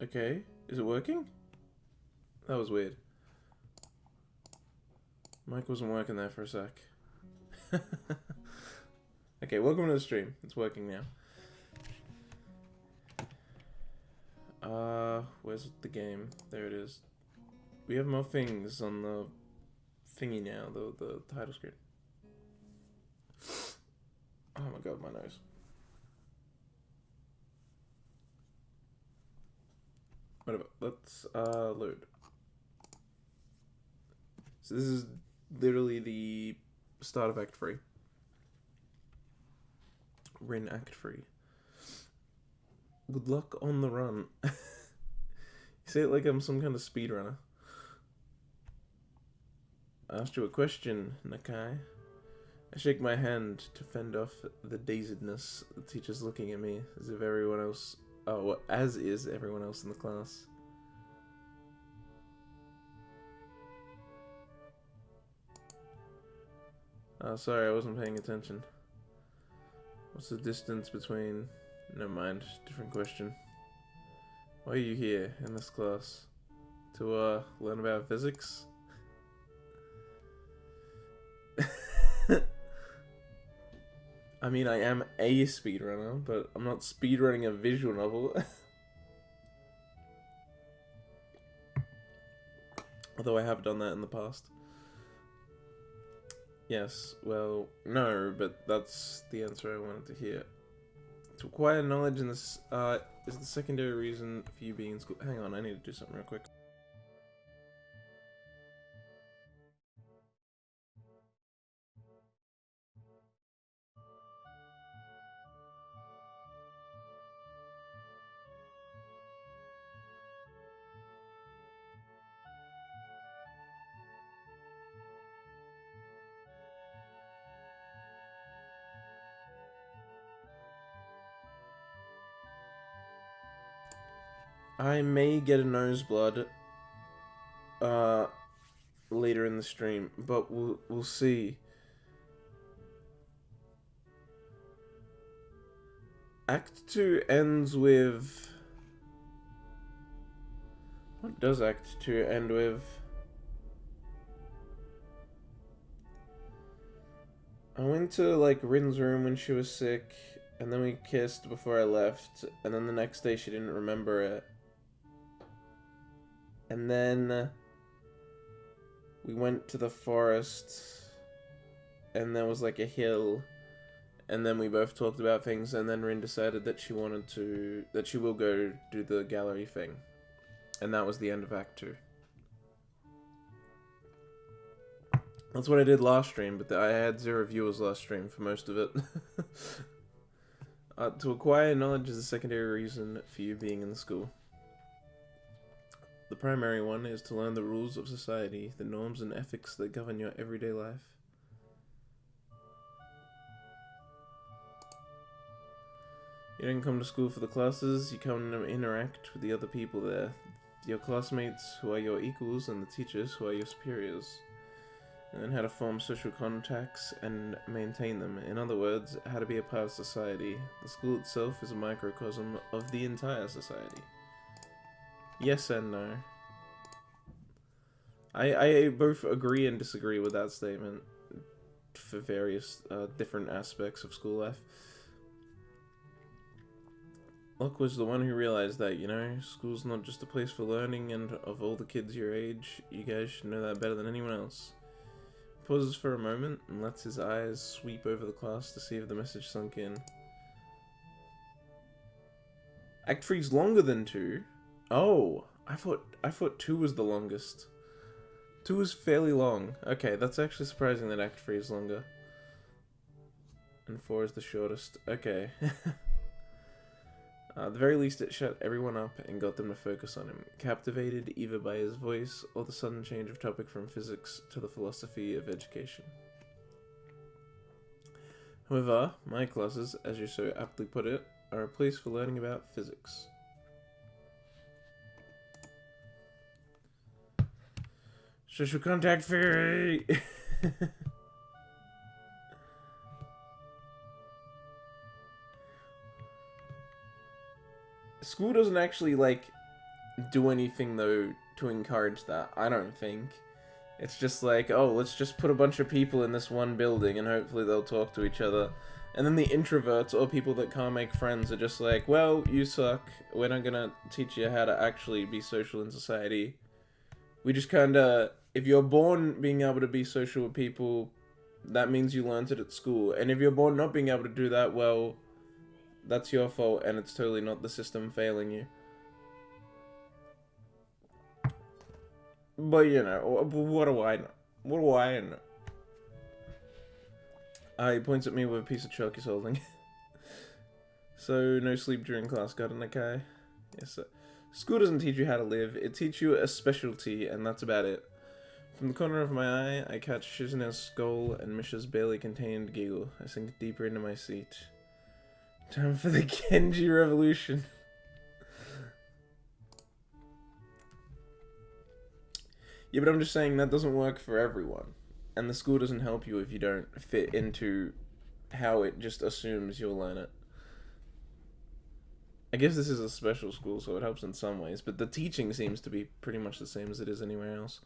Okay, is it working? That was weird. Mic wasn't working there for a sec. Okay, welcome to the stream. It's working now. Where's the game? There it is. We have more things on the thingy now, the title screen. Oh my god, my nose. Whatever, let's load. So this is literally the start of Act 3. We're in Act 3. Good luck on the run. You say it like I'm some kind of speedrunner. I asked you a question, Nakai. I shake my hand to fend off the dazedness. The teacher's looking at me as if everyone else... Oh, well, as is everyone else in the class. Oh, sorry, I wasn't paying attention. What's the distance between... Never mind, different question. Why are you here in this class? To, learn about physics? I mean, I am a speedrunner, but I'm not speedrunning a visual novel. Although I have done that in the past. Yes, well, no, but that's the answer I wanted to hear. To acquire knowledge in this is the secondary reason for you being in school. Hang on, I need to do something real quick. I may get a noseblood later in the stream, but we'll see. Act 2 ends with... What does Act 2 end with? I went to, like, Rin's room when she was sick, and then we kissed before I left, and then the next day she didn't remember it. And then we went to the forest, and there was, like, a hill, and then we both talked about things, and then Rin decided that she wanted to... that she will go do the gallery thing. And that was the end of Act 2. That's what I did last stream, but I had 0 viewers last stream for most of it. To acquire knowledge is a secondary reason for you being in the school. The primary one is to learn the rules of society, the norms and ethics that govern your everyday life. You don't come to school for the classes, you come to interact with the other people there. Your classmates who are your equals and the teachers who are your superiors. And how to form social contacts and maintain them. In other words, how to be a part of society. The school itself is a microcosm of the entire society. Yes and no. I both agree and disagree with that statement for various different aspects of school life. Locke was the one who realized that, you know, school's not just a place for learning, and of all the kids your age, you guys should know that better than anyone else. Pauses for a moment and lets his eyes sweep over the class to see if the message sunk in. Act 3's longer than 2. Oh, I thought 2 was the longest. 2 is fairly long. Okay, that's actually surprising that Act 3 is longer. And 4 is the shortest. Okay. At the very least, it shut everyone up and got them to focus on him, captivated either by his voice or the sudden change of topic from physics to the philosophy of education. However, my classes, as you so aptly put it, are a place for learning about physics. Social contact theory! School doesn't actually, like, do anything, though, to encourage that. I don't think. It's just like, oh, let's just put a bunch of people in this one building and hopefully they'll talk to each other. And then the introverts or people that can't make friends are just like, well, you suck. We're not gonna teach you how to actually be social in society. We just kinda... If you're born being able to be social with people, that means you learned it at school. And if you're born not being able to do that, well, that's your fault and it's totally not the system failing you. But, you know, what do I know? What do I know? He points at me with a piece of chalk he's holding. So, no sleep during class, got an okay? Yes, sir. School doesn't teach you how to live, it teaches you a specialty, and that's about it. From the corner of my eye, I catch Shizune's skull and Misha's barely contained giggle. I sink deeper into my seat. Time for the Genji Revolution. Yeah, but I'm just saying that doesn't work for everyone. And the school doesn't help you if you don't fit into how it just assumes you'll learn it. I guess this is a special school, so it helps in some ways, but the teaching seems to be pretty much the same as it is anywhere else.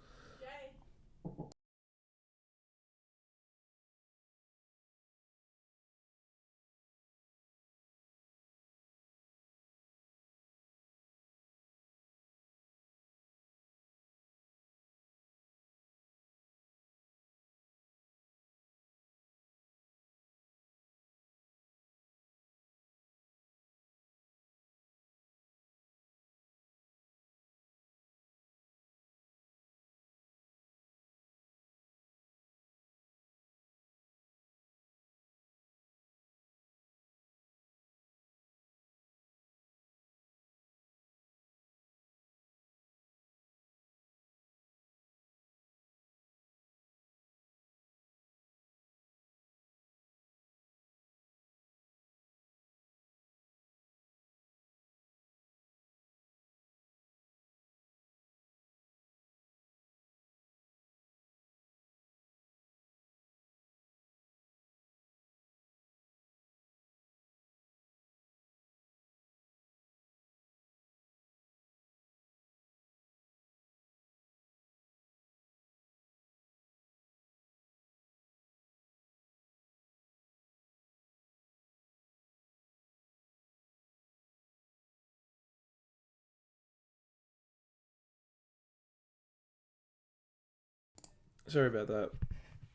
Sorry about that.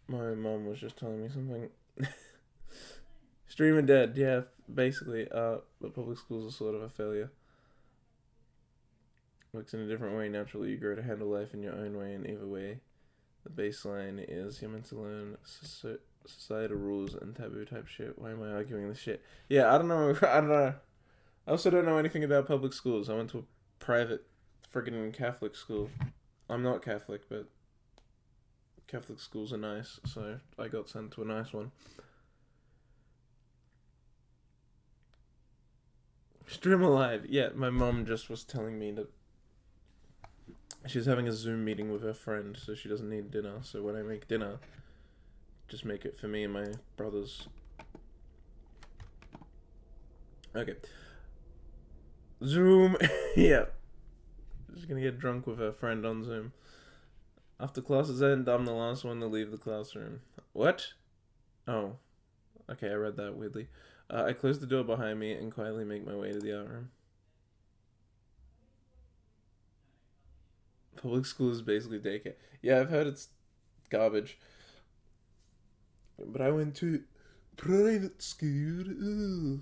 My mom was just telling me something. Streamer dead, yeah, basically. But public schools are sort of a failure. Works in a different way. Naturally, you grow to handle life in your own way, and either way, the baseline is you're meant to learn societal rules and taboo type shit. Why am I arguing this shit? Yeah, I don't know. I don't know. I also don't know anything about public schools. I went to a private friggin' Catholic school. I'm not Catholic, but Catholic schools are nice, so I got sent to a nice one. Stream alive. Yeah, my mom just was telling me that she's having a Zoom meeting with her friend, so she doesn't need dinner. So when I make dinner, just make it for me and my brothers. Okay. Zoom. Yeah. Just gonna get drunk with her friend on Zoom. After classes end, I'm the last one to leave the classroom. What? Oh. Okay, I read that weirdly. I close the door behind me and quietly make my way to the art room. Public school is basically daycare. Yeah, I've heard it's garbage. But I went to private school. Ooh.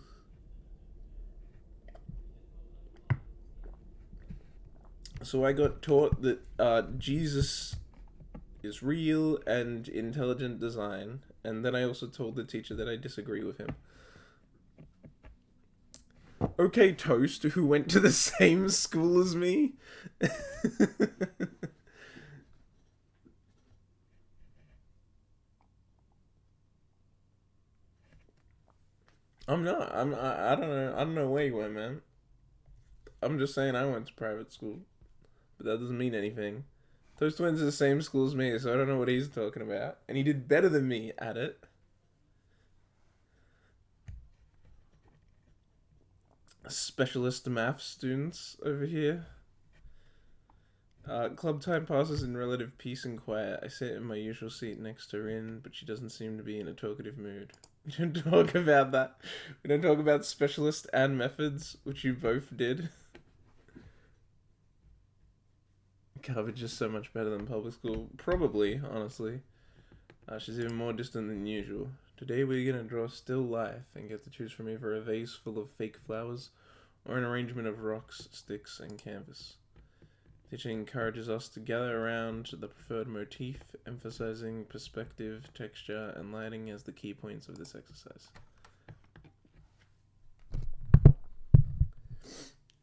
So I got taught that Jesus is real and intelligent design, and then I also told the teacher that I disagree with him. Okay, Toast, who went to the same school as me. I'm not. I don't know. I don't know where you went, man. I'm just saying I went to private school, but that doesn't mean anything. Toast went to the same school as me, so I don't know what he's talking about, and he did better than me at it. Specialist math students over here. Club time passes in relative peace and quiet. I sit in my usual seat next to Rin, but she doesn't seem to be in a talkative mood. We don't talk about that. We don't talk about specialist and methods, which you both did. Garbage is so much better than public school. Probably, honestly. She's even more distant than usual. Today we're gonna draw still life and get to choose from either a vase full of fake flowers or an arrangement of rocks, sticks, and canvas. Teacher encourages us to gather around the preferred motif, emphasizing perspective, texture, and lighting as the key points of this exercise.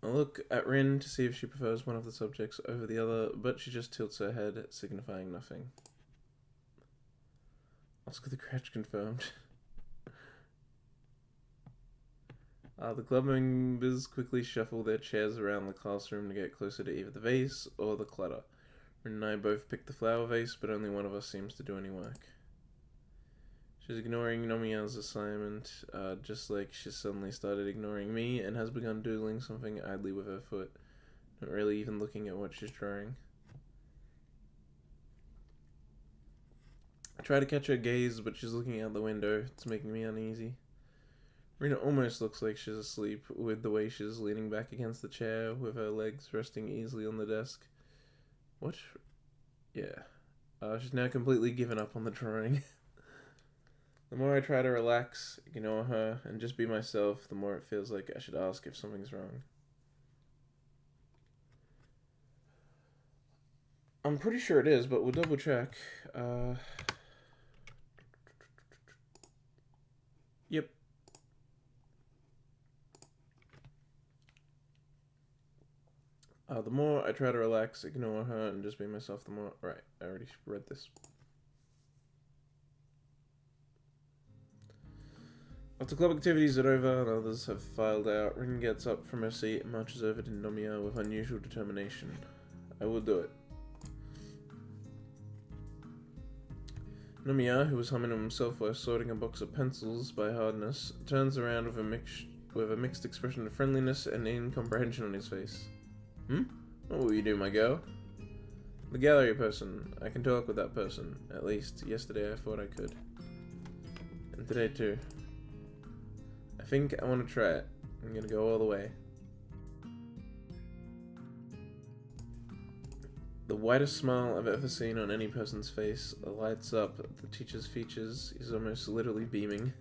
I look at Rin to see if she prefers one of the subjects over the other, but she just tilts her head, signifying nothing. Oscar the Crouch confirmed. The club members quickly shuffle their chairs around the classroom to get closer to either the vase or the clutter. Rin and I both pick the flower vase, but only one of us seems to do any work. She's ignoring Nomiya's assignment, just like she suddenly started ignoring me and has begun doodling something idly with her foot, not really even looking at what she's drawing. I try to catch her gaze, but she's looking out the window. It's making me uneasy. Rina almost looks like she's asleep, with the way she's leaning back against the chair, with her legs resting easily on the desk. What? Yeah. She's now completely given up on the drawing. The more I try to relax, ignore her, and just be myself, the more it feels like I should ask if something's wrong. I'm pretty sure it is, but we'll double check. Yep. The more I try to relax, ignore her, and just be myself, the more... Right, I already read this. After club activities are over and others have filed out, Rin gets up from her seat and marches over to Nomiya with unusual determination. I will do it. Nomiya, who was humming to himself while sorting a box of pencils by hardness, turns around with a mixed expression of friendliness and incomprehension on his face. What will you do, my girl? The gallery person. I can talk with that person. At least, yesterday I thought I could. And today too. I think I want to try it. I'm gonna go all the way. The widest smile I've ever seen on any person's face lights up the teacher's features. He's almost literally beaming.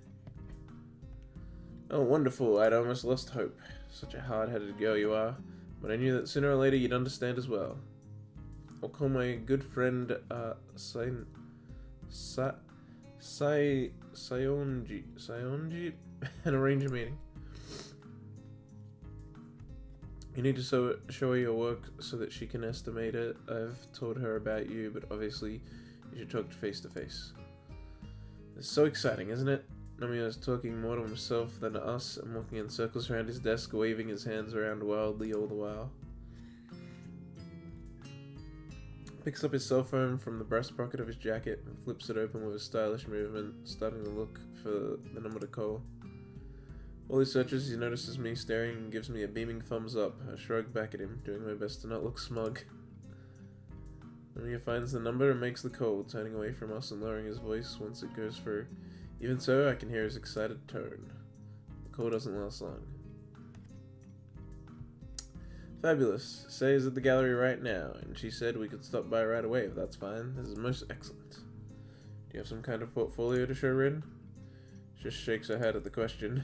Oh, wonderful. I'd almost lost hope. Such a hard-headed girl you are. But I knew that sooner or later you'd understand as well. I'll call my good friend, Sayonji, and arrange a meeting. You need to show her your work so that she can estimate it. I've told her about you, but obviously you should talk face to face. It's so exciting, isn't it? Nomiya's talking more to himself than to us and walking in circles around his desk, waving his hands around wildly all the while. Picks up his cell phone from the breast pocket of his jacket and flips it open with a stylish movement, starting to look for the number to call. While he searches, he notices me staring and gives me a beaming thumbs up. I shrug back at him, doing my best to not look smug. Nomiya finds the number and makes the call, turning away from us and lowering his voice once it goes through. Even so, I can hear his excited tone. The call doesn't last long. Fabulous. Say is at the gallery right now, and she said we could stop by right away if that's fine. This is most excellent. Do you have some kind of portfolio to show Rin? She just shakes her head at the question.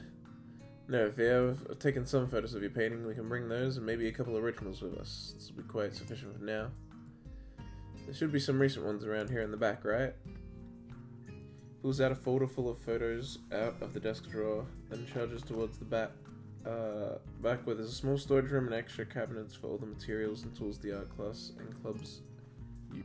No, if you have taken some photos of your painting, we can bring those and maybe a couple of originals with us. This will be quite sufficient for now. There should be some recent ones around here in the back, right? Pulls out a folder full of photos out of the desk drawer, then charges towards the back where there's a small storage room and extra cabinets for all the materials and tools the art class and clubs use.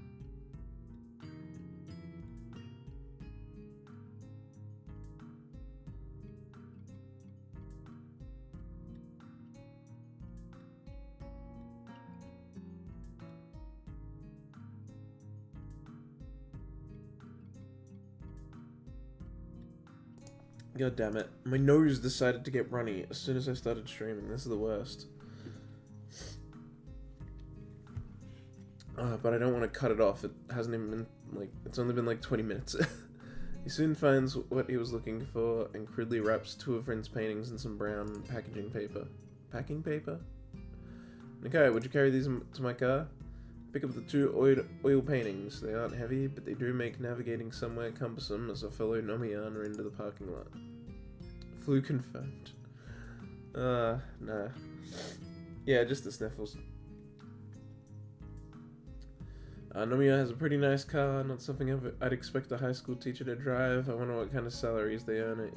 God damn it. My nose decided to get runny as soon as I started streaming. This is the worst. But I don't want to cut it off. It hasn't even been, like, it's only been like 20 minutes. He soon finds what he was looking for and crudely wraps 2 of Rin's paintings in some brown packaging paper. Packing paper? Nikai, would you carry these to my car? Pick up the 2 oil paintings. They aren't heavy, but they do make navigating somewhere cumbersome as I follow Nomiyan into the parking lot. Flu confirmed. Nah. Yeah, just the sniffles. Nomiya has a pretty nice car, not something I'd expect a high school teacher to drive. I wonder what kind of salaries they earn at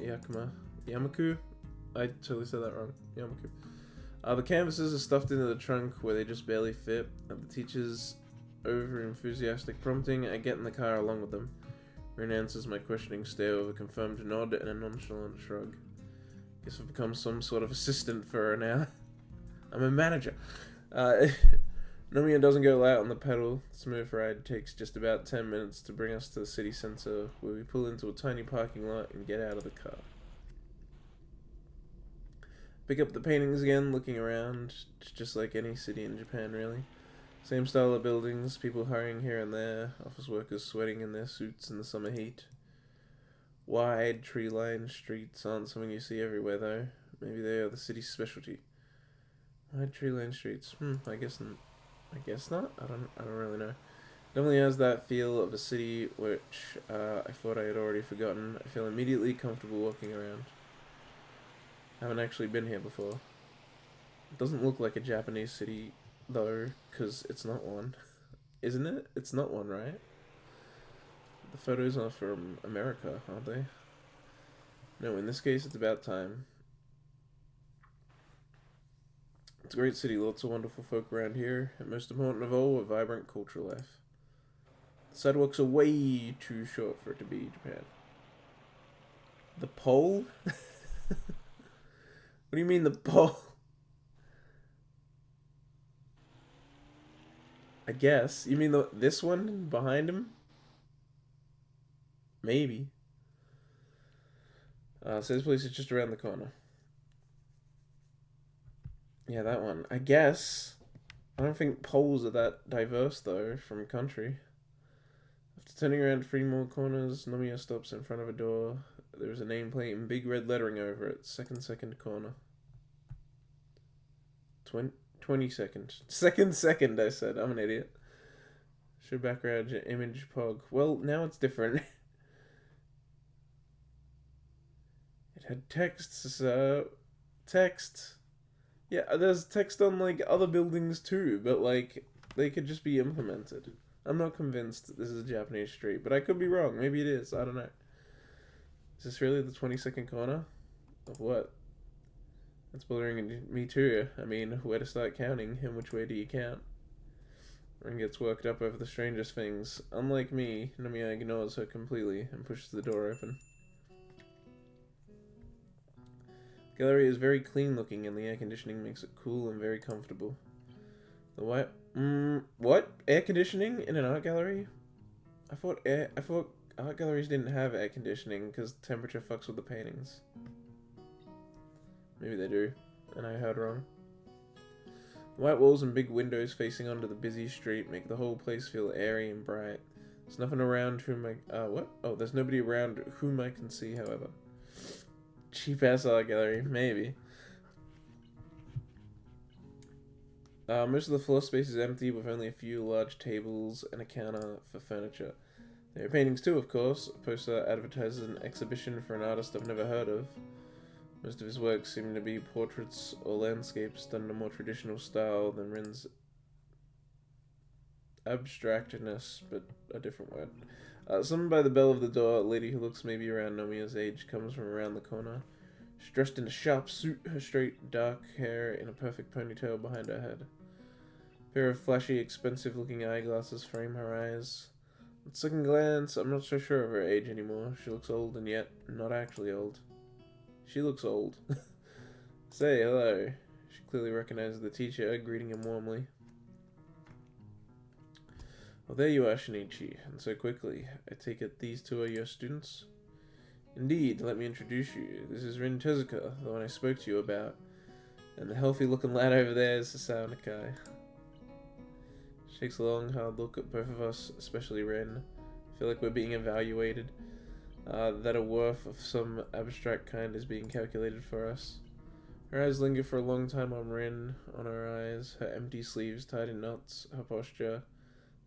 Yamaku? I totally said that wrong. Yamaku. The canvases are stuffed into the trunk where they just barely fit. At the teacher's over-enthusiastic prompting, I get in the car along with them. Rin answers my questioning stare with a confirmed nod and a nonchalant shrug. Guess I've become some sort of assistant for her now. I'm a manager. Nomiya doesn't go out on the pedal. The smooth ride takes just about 10 minutes to bring us to the city center, where we pull into a tiny parking lot and get out of the car. Pick up the paintings again, looking around. It's just like any city in Japan, really. Same style of buildings, people hurrying here and there, office workers sweating in their suits in the summer heat. Wide, tree-lined streets aren't something you see everywhere, though. Maybe they are the city's specialty. Wide, tree-lined streets. I guess not. I don't really know. Definitely has that feel of a city which I thought I had already forgotten. I feel immediately comfortable walking around. Haven't actually been here before. It doesn't look like a Japanese city, though, because it's not one. Isn't it? It's not one, right? The photos are from America, aren't they? No, in this case, it's about time. It's a great city, lots of wonderful folk around here, and most important of all, a vibrant cultural life. The sidewalks are way too short for it to be Japan. The pole? What do you mean the pole? I guess. You mean this one behind him? Maybe. So this place is just around the corner. Yeah, that one. I guess. I don't think poles are that diverse, though, from country. After turning around 3 more corners, Nomiya stops in front of a door. There is a nameplate in big red lettering over it. Second corner. 20 seconds. Second, I said. I'm an idiot. Show background image pog. Well, now it's different. It had text. Text. Yeah, there's text on, like, other buildings too, but, like, they could just be implemented. I'm not convinced this is a Japanese street, but I could be wrong. Maybe it is. I don't know. Is this really the 22nd corner? Of what? That's bothering me too. I mean, where to start counting, and which way do you count? Rin gets worked up over the strangest things. Unlike me, Nomiya ignores her completely and pushes the door open. The gallery is very clean looking and the air conditioning makes it cool and very comfortable. The white... what? Air conditioning in an art gallery? I thought art galleries didn't have air conditioning because temperature fucks with the paintings. Maybe they do, and I heard wrong. White walls and big windows facing onto the busy street make the whole place feel airy and bright. There's nothing around whom what? Oh, there's nobody around whom I can see, however. Cheap-ass art gallery, maybe. Most of the floor space is empty, with only a few large tables and a counter for furniture. There are paintings too, of course. A poster advertises an exhibition for an artist I've never heard of. Most of his works seem to be portraits or landscapes done in a more traditional style than Rin's abstractness, but a different word. Someone by the bell of the door, a lady who looks maybe around Nomiya's age, comes from around the corner. She's dressed in a sharp suit, her straight, dark hair in a perfect ponytail behind her head. A pair of flashy, expensive-looking eyeglasses frame her eyes. At second glance, I'm not so sure of her age anymore. She looks old and yet not actually old. She looks old. Say hello. She clearly recognizes the teacher, greeting him warmly. Well, there you are, Shinichi, and so quickly. I take it these 2 are your students? Indeed, let me introduce you. This is Rin Tezuka, the one I spoke to you about. And the healthy-looking lad over there is Sasao Nakai. She takes a long, hard look at both of us, especially Rin. I feel like we're being evaluated. That a worth of some abstract kind is being calculated for us. Her eyes linger for a long time on Rin, on her eyes, her empty sleeves tied in knots, her posture.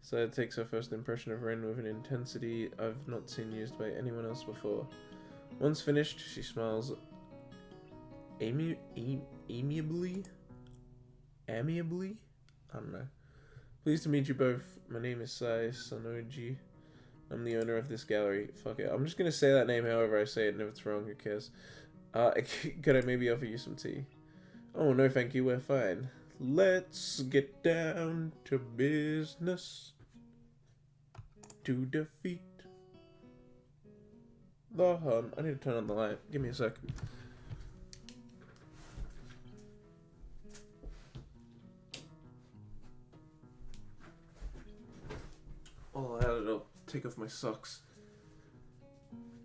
Saya takes her first impression of Rin with an intensity I've not seen used by anyone else before. Once finished, she smiles amiably? Amiably? I don't know. Pleased to meet you both. My name is Sai Sanoji. I'm the owner of this gallery. Fuck it. I'm just gonna say that name however I say it, and if it's wrong, who cares? Could I maybe offer you some tea? Oh, no thank you, we're fine. Let's get down to business. To defeat the Hun. I need to turn on the light. Give me a sec. Oh, I'll take off my socks.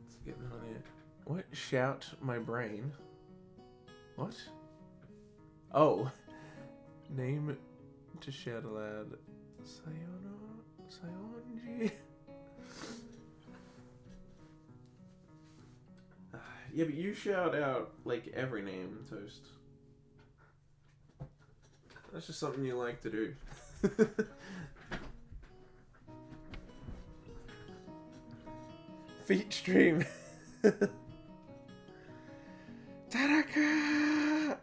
It's getting on here. What? Shout my brain? What? Oh. Name to shout aloud. Sayonji. Yeah, but you shout out, like, every name, Toast. That's just something you like to do. Feet stream. Taraka!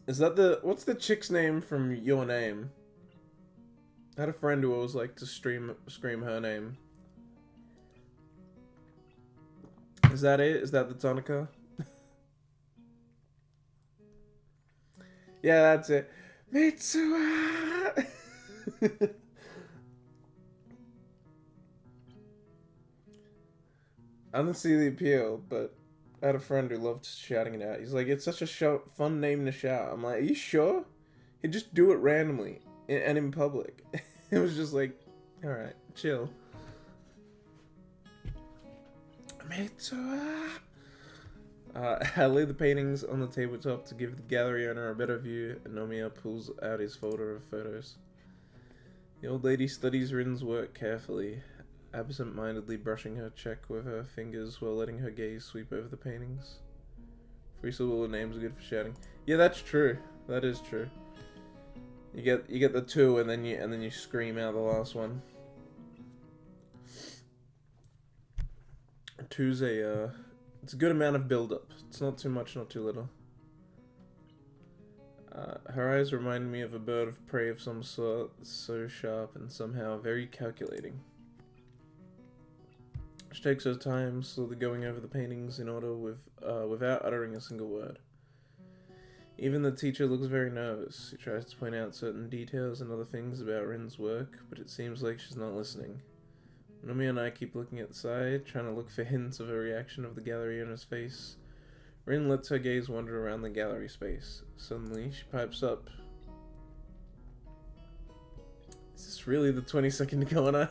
Is that what's the chick's name from Your Name? I had a friend who always liked to scream her name. Is that it? Is that the Tonica? Yeah, that's it. Mitsuha! I didn't see the appeal, but I had a friend who loved shouting it out. He's like, it's such a fun name to shout. I'm like, are you sure? He'd just do it randomly and in public. It was just like, alright, chill. Mitsuha! I lay the paintings on the tabletop to give the gallery owner a better view, and Nomiya pulls out his folder of photos. The old lady studies Rin's work carefully, absent-mindedly brushing her check with her fingers while letting her gaze sweep over the paintings. 3 syllable names are good for shouting. Yeah, that's true. That is true. You get the 2 and then you scream out the last one. 2's it's a good amount of build-up. It's not too much, not too little. Her eyes remind me of a bird of prey of some sort, so sharp and somehow very calculating. She takes her time, slowly going over the paintings in order without uttering a single word. Even the teacher looks very nervous. She tries to point out certain details and other things about Rin's work, but it seems like she's not listening. Nomi and I keep looking at the side, trying to look for hints of a reaction of the gallery owner's face. Rin lets her gaze wander around the gallery space. Suddenly, she pipes up. Is this really the 20-second corner?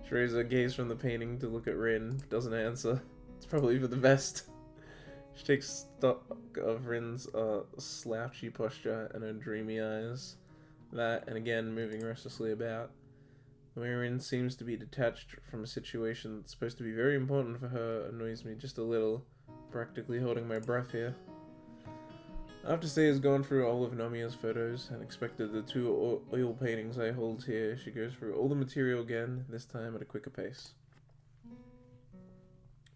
She raises her gaze from the painting to look at Rin, doesn't answer. It's probably for the best. She takes stock of Rin's slouchy posture and her dreamy eyes. That, and again, moving restlessly about. The way Rin seems to be detached from a situation that's supposed to be very important for her annoys me just a little, practically holding my breath here. After Say has gone through all of Nomiya's photos and inspected the 2 oil paintings I hold here, she goes through all the material again, this time at a quicker pace.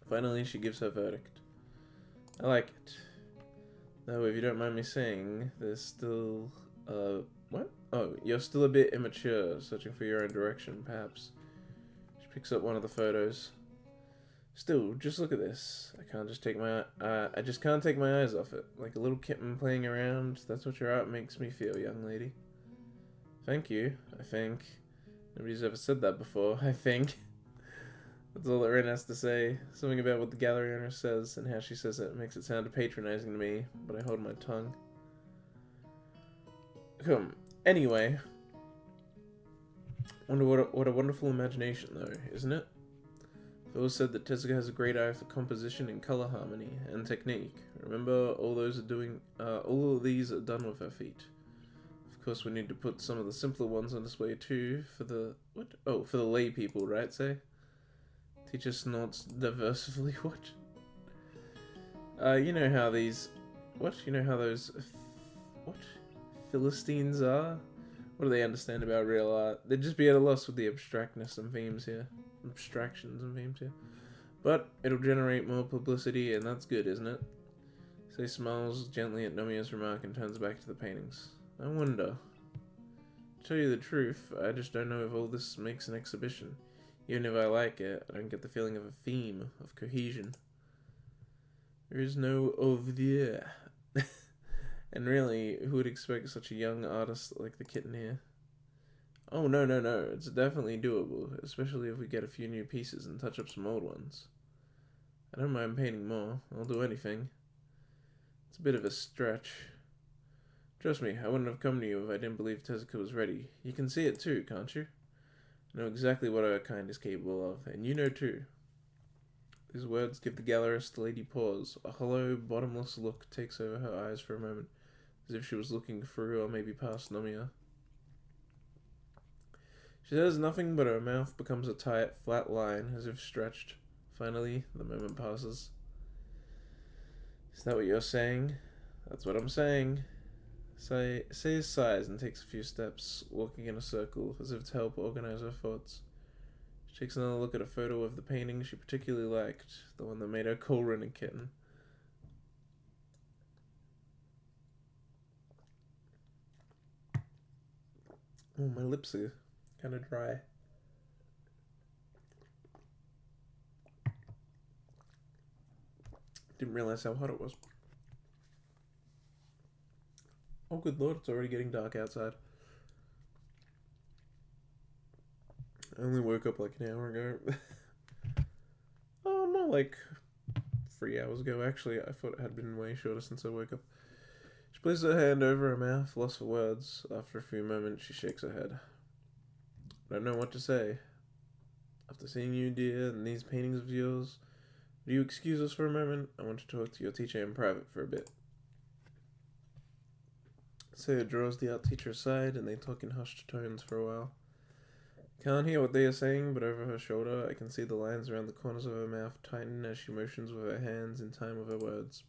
Finally, she gives her verdict. I like it. Though, if you don't mind me saying, there's still, what? Oh, you're still a bit immature, searching for your own direction, perhaps. She picks up one of the photos. Still, just look at this. I just can't take my eyes off it. Like a little kitten playing around. That's what your art makes me feel, young lady. Thank you, I think. Nobody's ever said that before, I think. That's all that Rin has to say. Something about what the gallery owner says and how she says it makes it sound patronizing to me, but I hold my tongue. Anyway. Wonder what a wonderful imagination, though, isn't it? Phil said that Tezuka has a great eye for composition and color harmony and technique. Remember, all of these are done with her feet. Of course, we need to put some of the simpler ones on display too for the for the lay people, right? Say. Teacher snorts diversively. What? You know how these, You know how those, Philistines are? What do they understand about real art? They'd just be at a loss with the abstractions and themes here. But it'll generate more publicity, and that's good, isn't it? Say smiles gently at Nomiya's remark and turns back to the paintings. I wonder. To tell you the truth, I just don't know if all this makes an exhibition. Even if I like it, I don't get the feeling of a theme, of cohesion. There is no of the And really, who would expect such a young artist like the kitten here? Oh, no. It's definitely doable, especially if we get a few new pieces and touch up some old ones. I don't mind painting more. I'll do anything. It's a bit of a stretch. Trust me, I wouldn't have come to you if I didn't believe Tezuka was ready. You can see it too, can't you? I know exactly what our kind is capable of, and you know too. These words give the gallerist lady pause. A hollow, bottomless look takes over her eyes for a moment, as if she was looking through or maybe past Nomiya. She says nothing, but her mouth becomes a tight, flat line, as if stretched. Finally, the moment passes. Is that what you're saying? That's what I'm saying. Says sighs and takes a few steps, walking in a circle, as if to help organize her thoughts. She takes another look at a photo of the painting she particularly liked, the one that made her call Rin a kitten. Oh, my lips are kind of dry. Didn't realize how hot it was. Oh, good lord, it's already getting dark outside. I only woke up like an hour ago. Oh, more like 3 hours ago, actually. I thought it had been way shorter since I woke up. She places her hand over her mouth, lost for words. After a few moments, she shakes her head. I don't know what to say. After seeing you, dear, and these paintings of yours, will you excuse us for a moment? I want to talk to your teacher in private for a bit. Saya draws the art teacher aside, and they talk in hushed tones for a while. Can't hear what they are saying, but over her shoulder, I can see the lines around the corners of her mouth tighten as she motions with her hands in time with her words.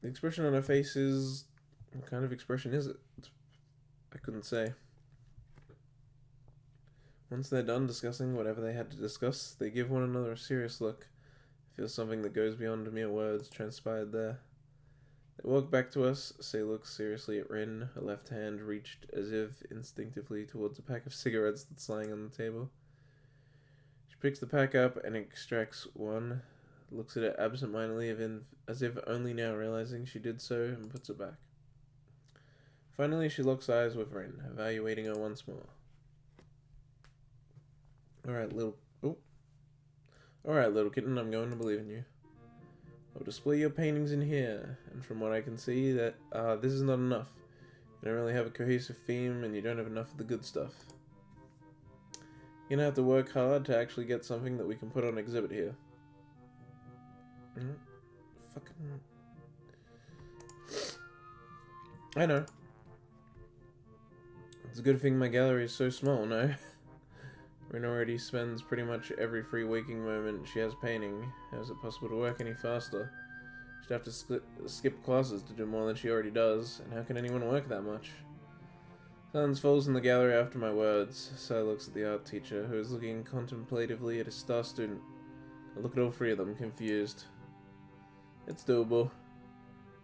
The expression on her face is... What kind of expression is it? I couldn't say. Once they're done discussing whatever they had to discuss, they give one another a serious look. I feel something that goes beyond mere words transpired there. They walk back to us. Say looks seriously at Rin, her left hand reached as if instinctively towards a pack of cigarettes that's lying on the table. She picks the pack up and extracts one, looks at it absent-mindedly as if only now realizing she did so, and puts it back. Finally, she locks eyes with Rin, evaluating her once more. Alright, little kitten, I'm going to believe in you. I'll display your paintings in here, and from what I can see, that this is not enough. You don't really have a cohesive theme, and you don't have enough of the good stuff. You're gonna have to work hard to actually get something that we can put on exhibit here. Fucking... I know. It's a good thing my gallery is so small, no? Rin already spends pretty much every free waking moment she has painting. How is it possible to work any faster? She'd have to skip classes to do more than she already does, and how can anyone work that much? Silence falls in the gallery after my words. Sai looks at the art teacher, who is looking contemplatively at his star student. I look at all three of them, confused. It's doable.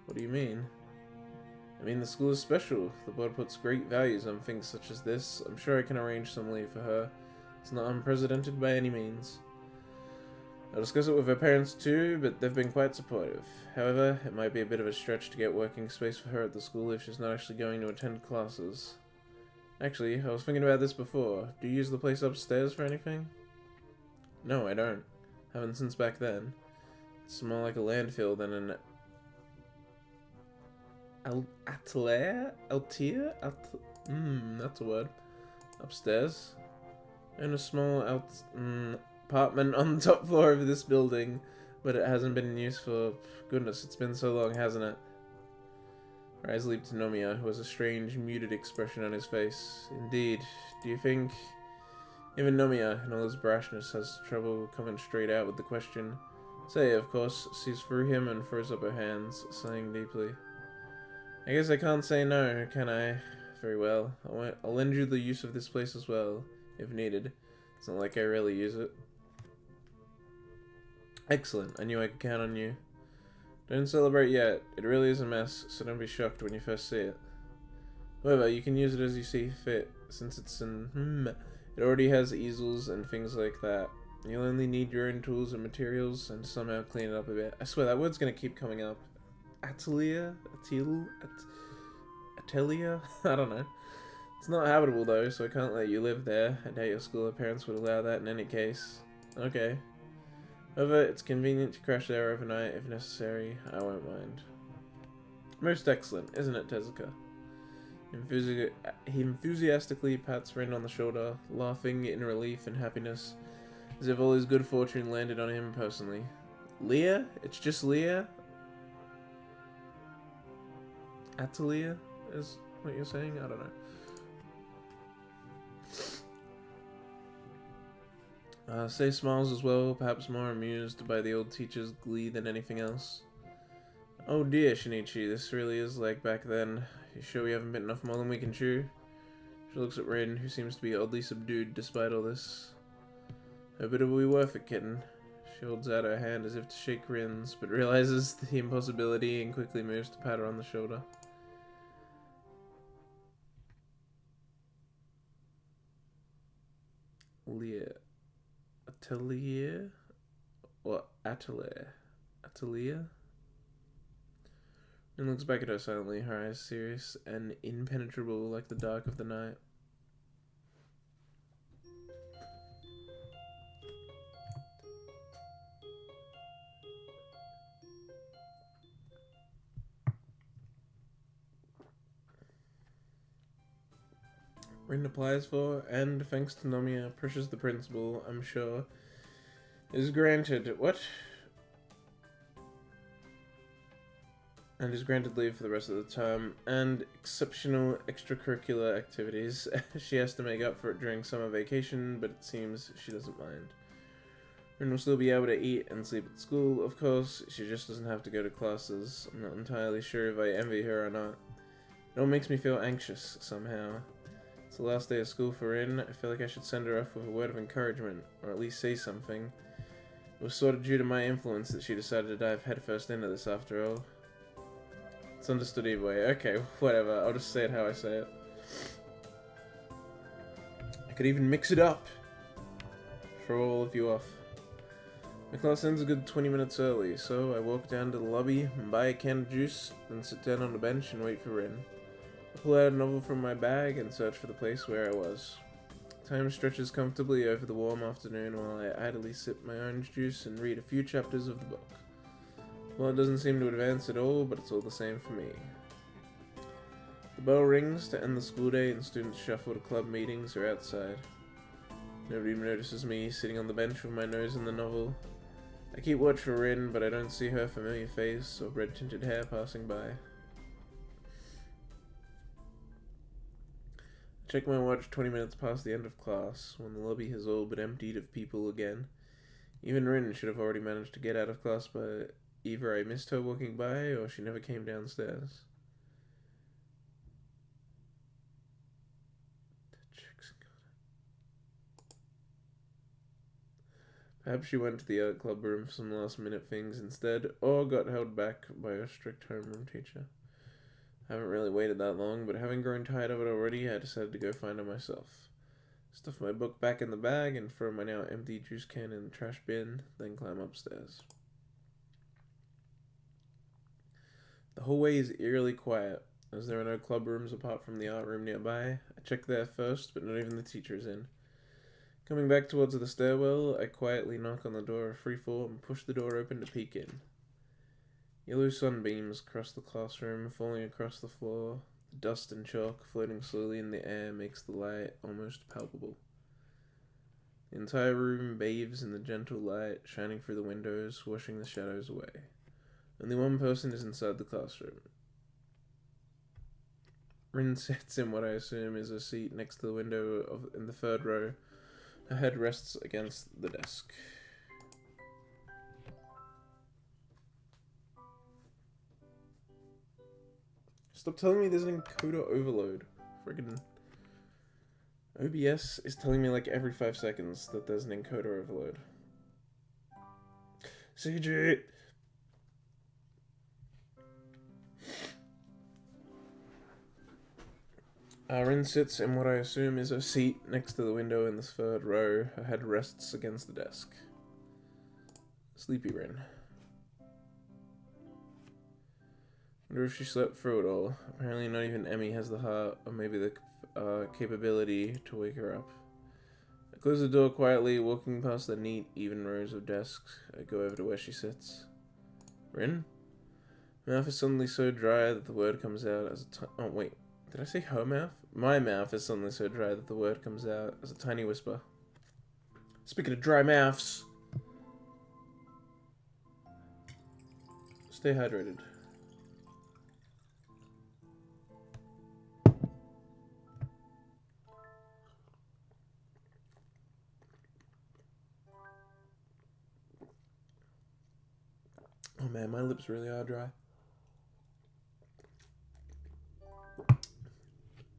What do you mean? I mean, the school is special. The board puts great values on things such as this. I'm sure I can arrange some leave for her. It's not unprecedented by any means. I'll discuss it with her parents too, but they've been quite supportive. However, it might be a bit of a stretch to get working space for her at the school if she's not actually going to attend classes. Actually, I was thinking about this before. Do you use the place upstairs for anything? No, I don't. Haven't since back then. It's more like a landfill than an... atelier? That's a word. Upstairs? In a small apartment on the top floor of this building, but it hasn't been in use for... Goodness, it's been so long, hasn't it? Her eyes leaped to Nomiya, who has a strange, muted expression on his face. Indeed. Do you think... Even Nomiya, in all his brashness, has trouble coming straight out with the question. Seiya, of course, sees through him and throws up her hands, sighing deeply. I guess I can't say no, can I? Very well. I'll lend you the use of this place as well, if needed. It's not like I rarely use it. Excellent. I knew I could count on you. Don't celebrate yet. It really is a mess, so don't be shocked when you first see it. However, you can use it as you see fit, since it's an... It already has easels and things like that. You'll only need your own tools and materials, and somehow clean it up a bit. I swear, that word's gonna keep coming up. Atelier? Atelier? I don't know. It's not habitable though, so I can't let you live there. I doubt your school or parents would allow that in any case. Okay. However, it's convenient to crash there overnight if necessary. I won't mind. Most excellent, isn't it, Tezuka? He enthusiastically pats Rin on the shoulder, laughing in relief and happiness, as if all his good fortune landed on him personally. Leah? It's just Leah? Atelier is what you're saying? I don't know. Sei smiles as well, perhaps more amused by the old teacher's glee than anything else. Oh dear, Shinichi, this really is like back then. You sure we haven't bitten off more than we can chew? She looks at Rin, who seems to be oddly subdued despite all this. Hope it'll be worth it, kitten. She holds out her hand as if to shake Rin's, but realizes the impossibility and quickly moves to pat her on the shoulder. Leah. Atelier? Or Atelier? Atelier? And looks back at her silently, her eyes serious and impenetrable like the dark of the night. Rin applies for, and thanks to Nomiya, pushes the principal, I'm sure, is granted. What? And is granted leave for the rest of the term, and exceptional extracurricular activities. She has to make up for it during summer vacation, but it seems she doesn't mind. Rin will still be able to eat and sleep at school, of course. She just doesn't have to go to classes. I'm not entirely sure if I envy her or not. It all makes me feel anxious, somehow. It's the last day of school for Rin. I feel like I should send her off with a word of encouragement, or at least say something. It was sort of due to my influence that she decided to dive headfirst into this after all. It's understood either way. Okay, whatever. I'll just say it how I say it. I could even mix it up. Throw all of you off. My class ends a good 20 minutes early, so I walk down to the lobby and buy a can of juice, then sit down on the bench and wait for Rin. I pull out a novel from my bag and search for the place where I was. Time stretches comfortably over the warm afternoon while I idly sip my orange juice and read a few chapters of the book. Well, it doesn't seem to advance at all, but it's all the same for me. The bell rings to end the school day and students shuffle to club meetings or outside. Nobody notices me sitting on the bench with my nose in the novel. I keep watch for Rin, but I don't see her familiar face or red-tinted hair passing by. I check my watch 20 minutes past the end of class, when the lobby has all but emptied of people again. Even Rin should have already managed to get out of class, but either I missed her walking by, or she never came downstairs. Perhaps she went to the art club room for some last-minute things instead, or got held back by her strict homeroom teacher. I haven't really waited that long, but having grown tired of it already, I decided to go find her myself. Stuff my book back in the bag and throw my now empty juice can in the trash bin, then climb upstairs. The hallway is eerily quiet, as there are no club rooms apart from the art room nearby. I check there first, but not even the teacher is in. Coming back towards the stairwell, I quietly knock on the door of free fall and push the door open to peek in. Yellow sunbeams cross the classroom, falling across the floor. The dust and chalk floating slowly in the air makes the light almost palpable. The entire room bathes in the gentle light shining through the windows, washing the shadows away. Only one person is inside the classroom. Rin sits in what I assume is a seat next to the window in the third row. Her head rests against the desk. Stop telling me there's an encoder overload. Friggin' OBS is telling me like every 5 seconds that there's an encoder overload. CJ! Rin sits in what I assume is a seat next to the window in the third row. Her head rests against the desk. Sleepy Rin. Wonder if she slept through it all. Apparently not even Emmy has the heart, or maybe the capability to wake her up. I close the door quietly, walking past the neat, even rows of desks. I go over to where she sits. Rin? My mouth is suddenly so dry that the word comes out as a oh wait, did I say her mouth? My mouth is suddenly so dry that the word comes out as a tiny whisper. Speaking of dry mouths, stay hydrated. Oh man, my lips really are dry.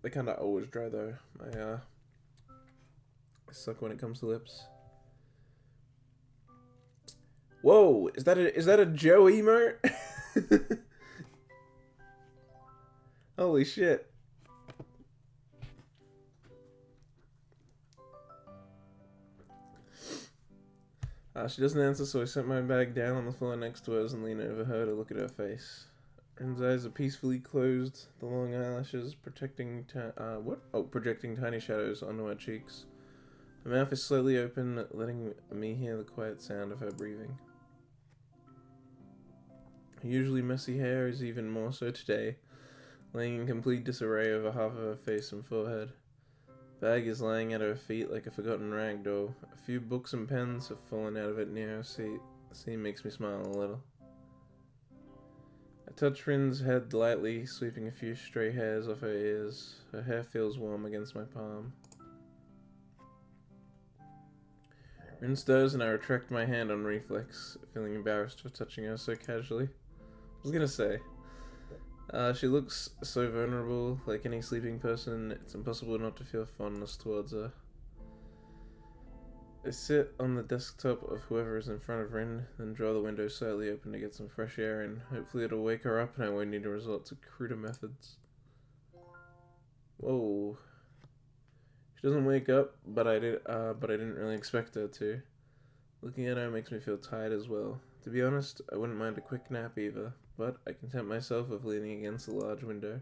They kinda always dry though. I suck when it comes to lips. Whoa, is that a Joe emote? Holy shit. She doesn't answer, so I set my bag down on the floor next to hers and lean over her to look at her face. Rin's eyes are peacefully closed, the long eyelashes projecting tiny shadows onto her cheeks. Her mouth is slightly open, letting me hear the quiet sound of her breathing. Her usually messy hair is even more so today, laying in complete disarray over half of her face and forehead. The bag is lying at her feet like a forgotten rag doll. A few books and pens have fallen out of it near her seat. The scene makes me smile a little. I touch Rin's head lightly, sweeping a few stray hairs off her ears. Her hair feels warm against my palm. Rin stirs and I retract my hand on reflex, feeling embarrassed for touching her so casually. I was gonna say, she looks so vulnerable, like any sleeping person. It's impossible not to feel fondness towards her. I sit on the desktop of whoever is in front of Rin, then draw the window slightly open to get some fresh air in. Hopefully it'll wake her up and I won't need to resort to cruder methods. Whoa. She doesn't wake up, but I didn't really expect her to. Looking at her makes me feel tired as well. To be honest, I wouldn't mind a quick nap either, but I content myself with leaning against the large window.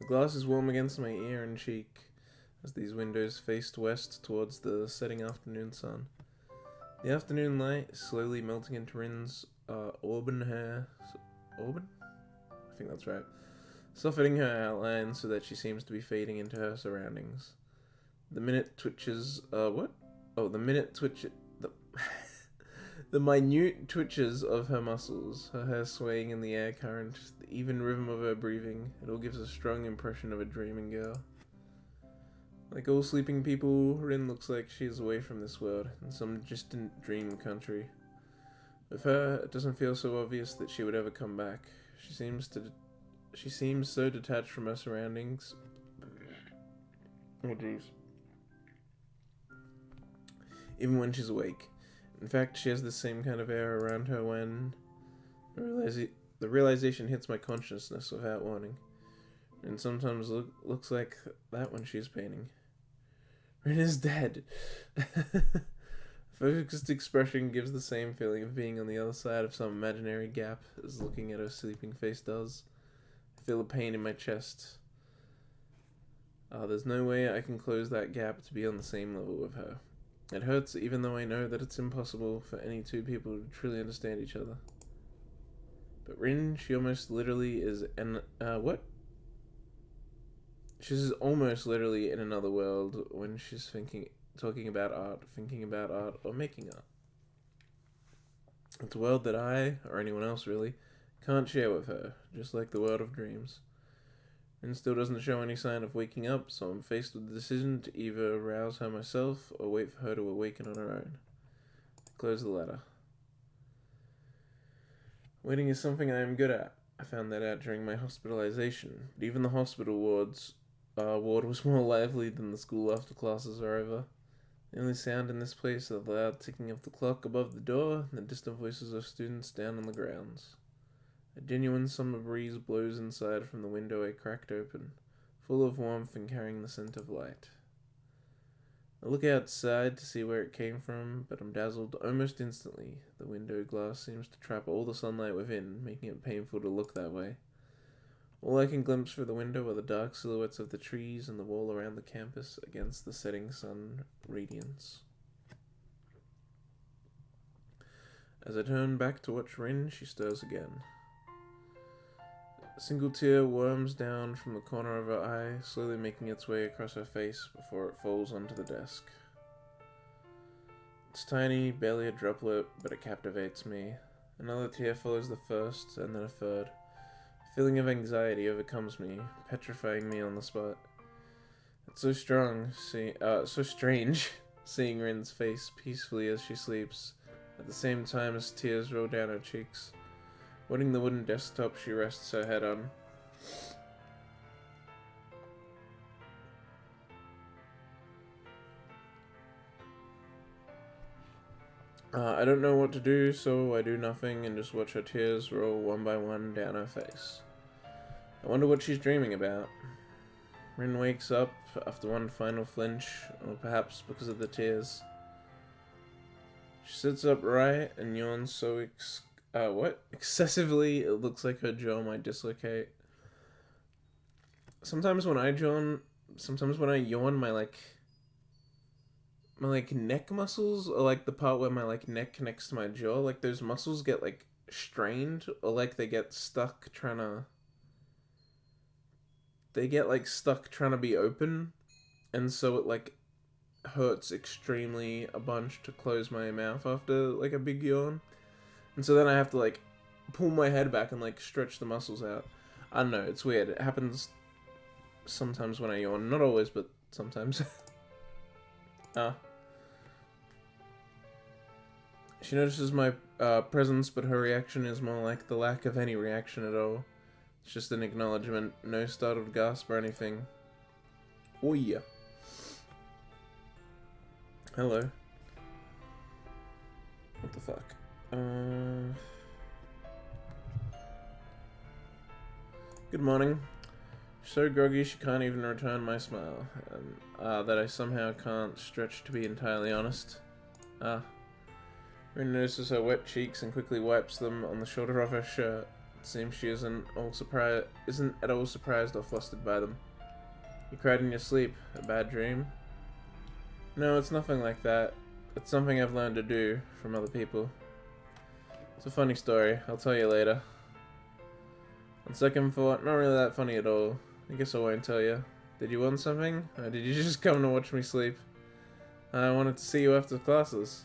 The glass is warm against my ear and cheek as these windows faced west towards the setting afternoon sun. The afternoon light is slowly melting into Rin's auburn hair. Auburn? I think that's right. Softening her outline so that she seems to be fading into her surroundings. The minute twitches. What? Oh, the minute twitch. The minute twitches of her muscles, her hair swaying in the air current, the even rhythm of her breathing, it all gives a strong impression of a dreaming girl. Like all sleeping people, Rin looks like she is away from this world, in some distant dream country. With her, it doesn't feel so obvious that she would ever come back. She seems so detached from her surroundings. Oh jeez. Even when she's awake. In fact, she has the same kind of air around her when the realization hits my consciousness without warning. And sometimes looks like that when she's painting. Rin is dead. Focused expression gives the same feeling of being on the other side of some imaginary gap as looking at her sleeping face does. I feel a pain in my chest. There's no way I can close that gap to be on the same level with her. It hurts even though I know that it's impossible for any two people to truly understand each other. But Rin, she almost literally is what? She's almost literally in another world when she's talking about art, thinking about art, or making art. It's a world that I, or anyone else really, can't share with her, just like the world of dreams. Rin still doesn't show any sign of waking up, so I'm faced with the decision to either rouse her myself or wait for her to awaken on her own. Close the letter. Waiting is something I am good at. I found that out during my hospitalization, but even the hospital ward was more lively than the school after classes are over. The only sound in this place are the loud ticking of the clock above the door and the distant voices of students down on the grounds. A genuine summer breeze blows inside from the window I cracked open, full of warmth and carrying the scent of light. I look outside to see where it came from, but I'm dazzled almost instantly. The window glass seems to trap all the sunlight within, making it painful to look that way. All I can glimpse through the window are the dark silhouettes of the trees and the wall around the campus against the setting sun radiance. As I turn back to watch Rin, she stirs again. A single tear worms down from the corner of her eye, slowly making its way across her face before it falls onto the desk. It's tiny, barely a droplet, but it captivates me. Another tear follows the first, and then a third. A feeling of anxiety overcomes me, petrifying me on the spot. It's so strange, seeing Rin's face peacefully as she sleeps, at the same time as tears roll down her cheeks. Wetting the wooden desktop she rests her head on. I don't know what to do, so I do nothing and just watch her tears roll one by one down her face. I wonder what she's dreaming about. Rin wakes up after one final flinch, or perhaps because of the tears. She sits upright and yawns so excessively it looks like her jaw might dislocate. Sometimes when I yawn, my neck muscles, or like the part where my neck connects to my jaw, like those muscles get strained, or like they get stuck trying to be open, and so it hurts extremely a bunch to close my mouth after a big yawn. And so then I have to pull my head back and stretch the muscles out. I don't know, it's weird. It happens sometimes when I yawn. Not always, but sometimes. She notices my presence, but her reaction is more like the lack of any reaction at all. It's just an acknowledgement, no startled gasp or anything. Oh yeah. Hello. What the fuck? Good morning. She's so groggy she can't even return my smile, and that I somehow can't stretch to be entirely honest. Rin notices her wet cheeks and quickly wipes them on the shoulder of her shirt. It seems she isn't at all surprised or flustered by them. You cried in your sleep. A bad dream? No, it's nothing like that. It's something I've learned to do from other people. It's a funny story. I'll tell you later. On second thought, not really that funny at all. I guess I won't tell you. Did you want something? Or did you just come to watch me sleep? I wanted to see you after classes.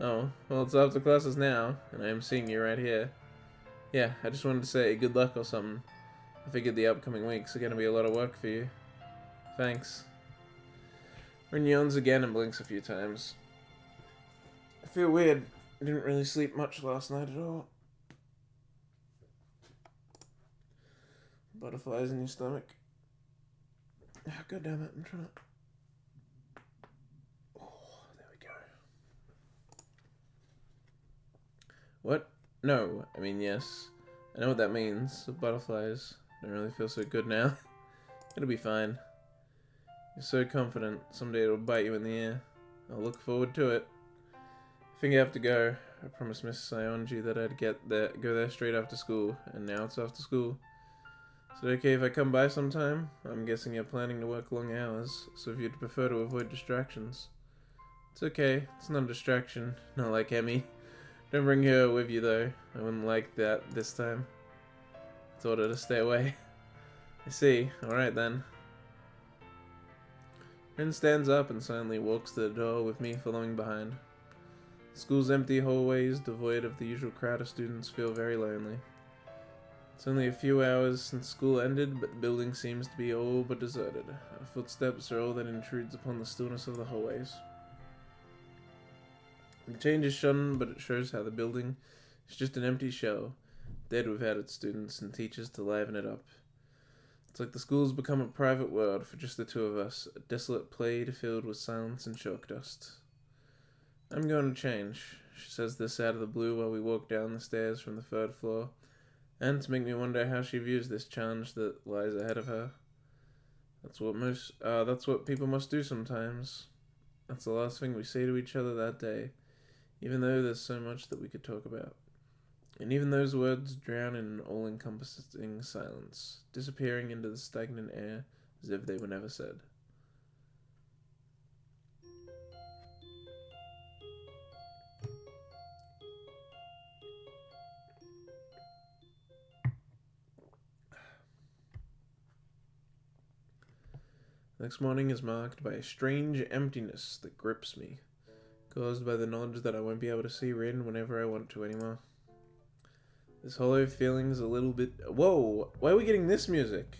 Oh, well, it's after classes now, and I am seeing you right here. Yeah, I just wanted to say good luck or something. I figured the upcoming weeks are going to be a lot of work for you. Thanks. Rin yawns again and blinks a few times. I feel weird. I didn't really sleep much last night at all. Butterflies in your stomach. God damn it, I'm trying to... Oh, there we go. What? No, I mean yes. I know what that means. The butterflies don't really feel so good now. It'll be fine. You're so confident. Someday it'll bite you in the ear. I'll look forward to it. I think I have to go. I promised Miss Sionji that I'd go there straight after school, and now it's after school. Is it okay if I come by sometime? I'm guessing you're planning to work long hours, so if you'd prefer to avoid distractions. It's okay. It's not a distraction. Not like Emmy. Don't bring her with you, though. I wouldn't like that this time. I told her to stay away. I see. Alright, then. Rin stands up and silently walks to the door with me following behind. School's empty hallways, devoid of the usual crowd of students, feel very lonely. It's only a few hours since school ended, but the building seems to be all but deserted. Our footsteps are all that intrudes upon the stillness of the hallways. The change is sudden, but it shows how the building is just an empty shell, dead without its students and teachers to liven it up. It's like the school's become a private world for just the two of us, a desolate plane filled with silence and chalk dust. I'm going to change, she says this out of the blue while we walk down the stairs from the third floor, and to make me wonder how she views this challenge that lies ahead of her. That's what people must do sometimes. That's the last thing we say to each other that day, even though there's so much that we could talk about. And even those words drown in an all-encompassing silence, disappearing into the stagnant air as if they were never said. The next morning is marked by a strange emptiness that grips me, caused by the knowledge that I won't be able to see Rin whenever I want to anymore. This hollow feeling is a little bit... Whoa! Why are we getting this music?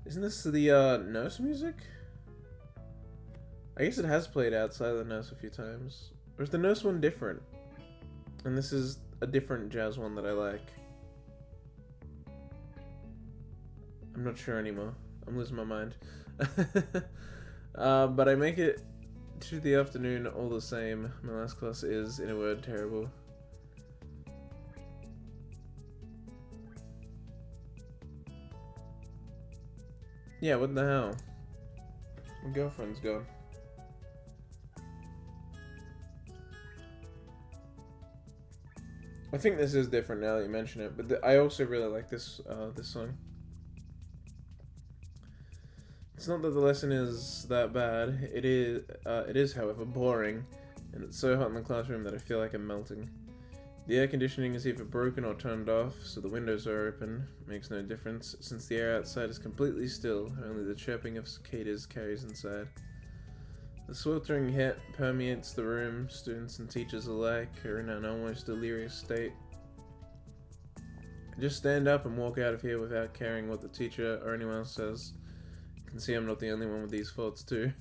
Isn't this the nurse music? I guess it has played outside of the nurse a few times. Or is the nurse one different? And this is a different jazz one that I like. I'm not sure anymore. I'm losing my mind. But I make it to the afternoon all the same. My last class is, in a word, terrible. Yeah, what the hell? My girlfriend's gone. I think this is different now that you mention it, but I also really like this this song. It's not that the lesson is that bad. It is, however, boring, and it's so hot in the classroom that I feel like I'm melting. The air conditioning is either broken or turned off, so the windows are open. Makes no difference, since the air outside is completely still, only the chirping of cicadas carries inside. The sweltering heat permeates the room. Students and teachers alike are in an almost delirious state. I just stand up and walk out of here without caring what the teacher or anyone else says. You can see I'm not the only one with these thoughts too.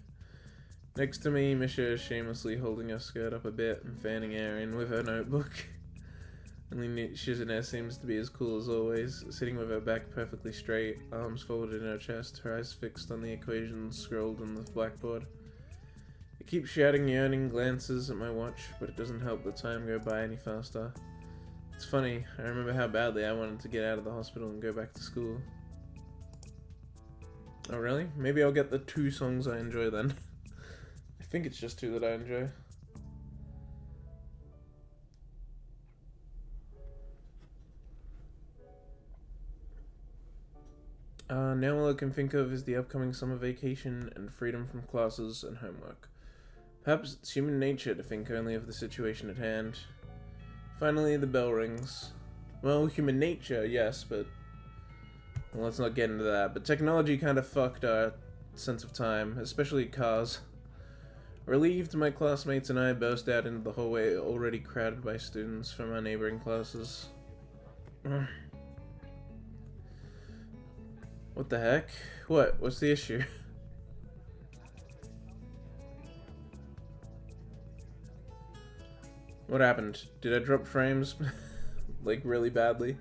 Next to me, Misha is shamelessly holding her skirt up a bit and fanning air in with her notebook. Only Shizune seems to be as cool as always, sitting with her back perfectly straight, arms folded in her chest, her eyes fixed on the equations scrolled on the blackboard. I keep shouting yearning glances at my watch, but it doesn't help the time go by any faster. It's funny, I remember how badly I wanted to get out of the hospital and go back to school. Oh really? Maybe I'll get the 2 songs I enjoy then. I think it's just 2 that I enjoy. Now all I can think of is the upcoming summer vacation and freedom from classes and homework. Perhaps it's human nature to think only of the situation at hand. Finally, the bell rings. Well, human nature, yes, but... well, let's not get into that. But technology kind of fucked our sense of time, especially cars. Relieved, my classmates and I burst out into the hallway already crowded by students from our neighboring classes. What the heck? What? What's the issue? What happened? Did I drop frames? Like, really badly?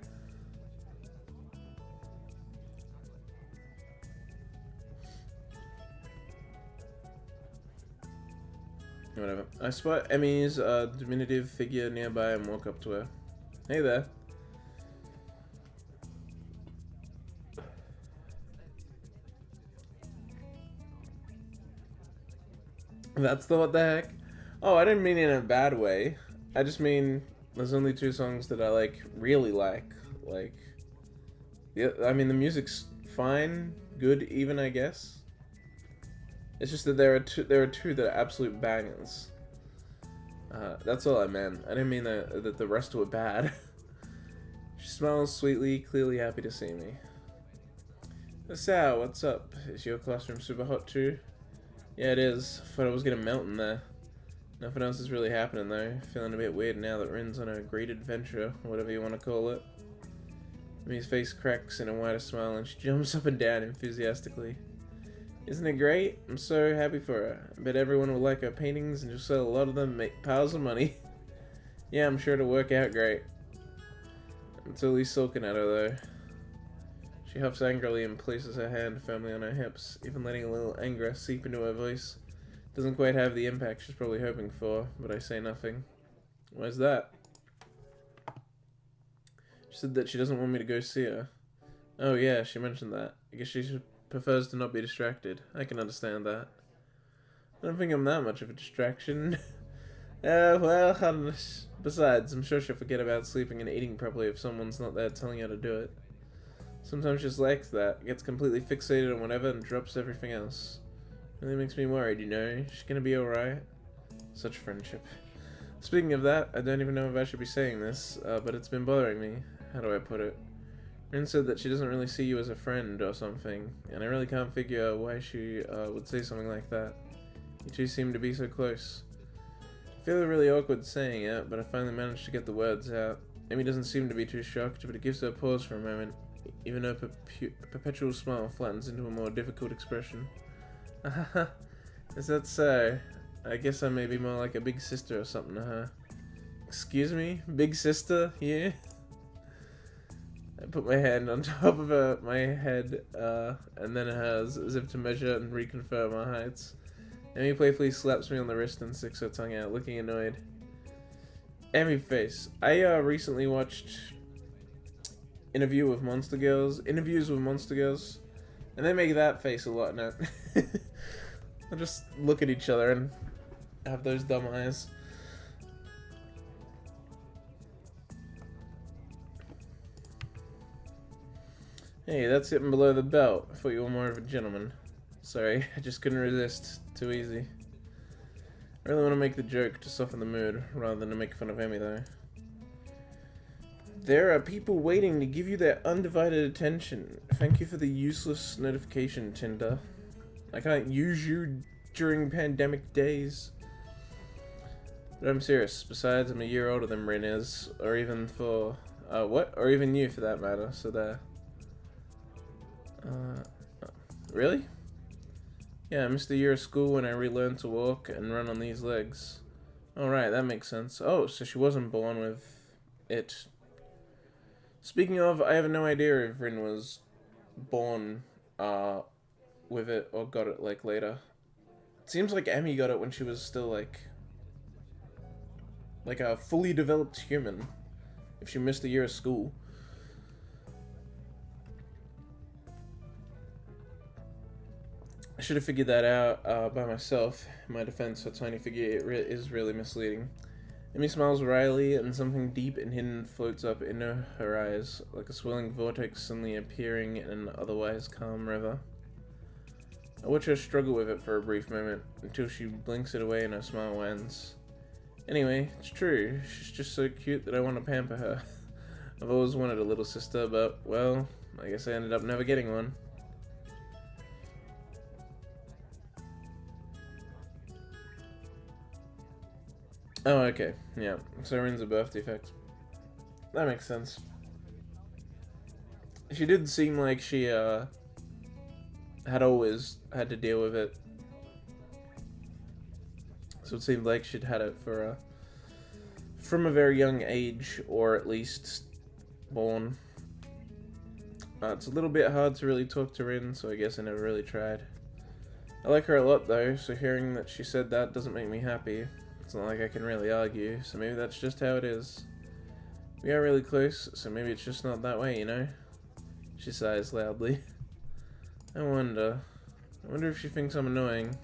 Whatever. I spot Emmy's diminutive figure nearby and walk up to her. Hey there. That's the what the heck? Oh, I didn't mean it in a bad way. I just mean there's only 2 songs that I really like. Yeah, I mean the music's fine, good even, I guess. It's just that there are two that are absolute bangers. That's all I meant. I didn't mean that the rest were bad. She smiles sweetly, clearly happy to see me. Sal, what's up? Is your classroom super hot too? Yeah, it is. Thought I was gonna melt in there. Nothing else is really happening though. Feeling a bit weird now that Rin's on a great adventure, whatever you want to call it. Mii's face cracks in a wider smile and she jumps up and down enthusiastically. Isn't it great? I'm so happy for her. I bet everyone will like her paintings and she'll sell a lot of them and make piles of money. Yeah, I'm sure it'll work out great. I'm totally sulking at her though. She huffs angrily and places her hand firmly on her hips, even letting a little anger seep into her voice. Doesn't quite have the impact she's probably hoping for, but I say nothing. Why's that? She said that she doesn't want me to go see her. Oh yeah, she mentioned that. I guess she prefers to not be distracted. I can understand that. I don't think I'm that much of a distraction. Besides, I'm sure she'll forget about sleeping and eating properly if someone's not there telling her to do it. Sometimes she just likes that, gets completely fixated on whatever and drops everything else. Really makes me worried, you know. She's gonna be alright. Such friendship. Speaking of that, I don't even know if I should be saying this, but it's been bothering me. How do I put it? Rin said that she doesn't really see you as a friend or something, and I really can't figure why she would say something like that. You two seem to be so close. I feel really awkward saying it, but I finally managed to get the words out. Amy doesn't seem to be too shocked, but it gives her a pause for a moment. Even her perpetual smile flattens into a more difficult expression. Is that so? I guess I may be more like a big sister or something to her. Excuse me? Big sister? Yeah? I put my hand on top of my head, and then hers, as if to measure and reconfirm our heights. Amy playfully slaps me on the wrist and sticks her tongue out, looking annoyed. Amy face. I recently watched Interviews with Monster Girls, and they make that face a lot now. They'll just look at each other and have those dumb eyes. Hey, that's hitting below the belt. I thought you were more of a gentleman. Sorry, I just couldn't resist. Too easy. I really want to make the joke to soften the mood, rather than to make fun of Amy, though. There are people waiting to give you their undivided attention. Thank you for the useless notification, Tinder. I can't use you during pandemic days. But I'm serious. Besides, I'm a year older than Rin is, or even for... Or even you, for that matter, so there. Really? Yeah, I missed a year of school when I relearned to walk and run on these legs. Alright, that makes sense. Oh, so she wasn't born with it. Speaking of, I have no idea if Rin was born with it or got it like later. It seems like Emmy got it when she was still like a fully developed human. If she missed a year of school. I should have figured that out by myself. In my defense, her tiny figure is really misleading. Emmy smiles wryly, and something deep and hidden floats up into her eyes, like a swirling vortex suddenly appearing in an otherwise calm river. I watch her struggle with it for a brief moment, until she blinks it away and her smile wanes. Anyway, it's true. She's just so cute that I want to pamper her. I've always wanted a little sister, but, well, I guess I ended up never getting one. Oh, okay. Yeah. So Rin's a birth defect. That makes sense. She did seem like she, had always had to deal with it. So it seemed like she'd had it for, from a very young age, or at least born. It's a little bit hard to really talk to Rin, so I guess I never really tried. I like her a lot, though, so hearing that she said that doesn't make me happy. It's not like I can really argue, so maybe that's just how it is. We are really close, so maybe it's just not that way, you know? She sighs loudly. I wonder if she thinks I'm annoying.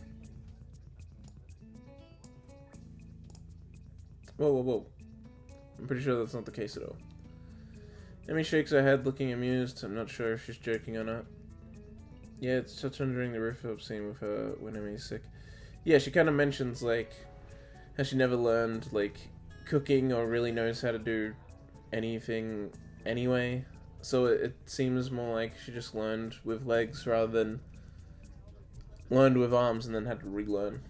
Whoa, whoa, whoa. I'm pretty sure that's not the case at all. Emmy shakes her head, looking amused. I'm not sure if she's joking or not. Yeah, it's touched on during the rooftop scene with her when Emmy's sick. Yeah, she kind of mentions, like, how she never learned, like, cooking or really knows how to do anything anyway. So it seems more like she just learned with legs rather than learned with arms and then had to relearn.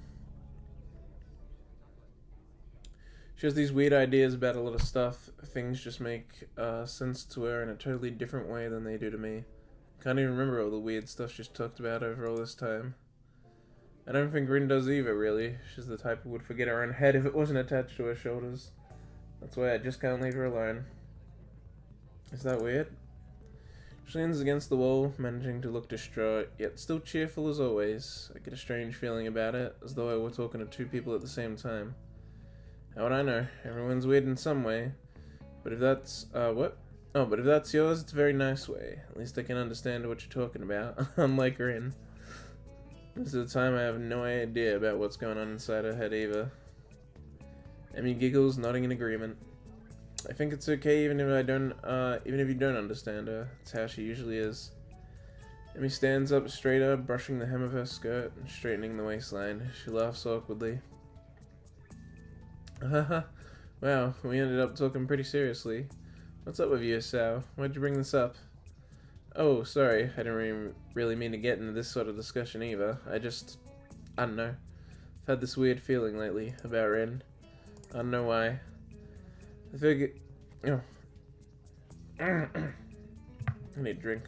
She has these weird ideas about a lot of stuff. Things just make sense to her in a totally different way than they do to me. Can't even remember all the weird stuff she's talked about over all this time. I don't think Rin does either, really. She's the type who would forget her own head if it wasn't attached to her shoulders. That's why I just can't leave her alone. Is that weird? She leans against the wall, managing to look distraught, yet still cheerful as always. I get a strange feeling about it, as though I were talking to two people at the same time. How would I know? Everyone's weird in some way. But if that's, what? Oh, but if that's yours, it's a very nice way. At least I can understand what you're talking about, unlike Rin. Most of the time I have no idea about what's going on inside her head either. Emmy giggles, nodding in agreement. I think it's okay even if you don't understand her. It's how she usually is. Emmy stands up straighter, brushing the hem of her skirt and straightening the waistline. She laughs awkwardly. Haha. Wow, we ended up talking pretty seriously. What's up with you, Sao? Why'd you bring this up? Oh, sorry, I didn't really mean to get into this sort of discussion either. I don't know. I've had this weird feeling lately about Rin. I don't know why. I figured... Oh. I need a drink.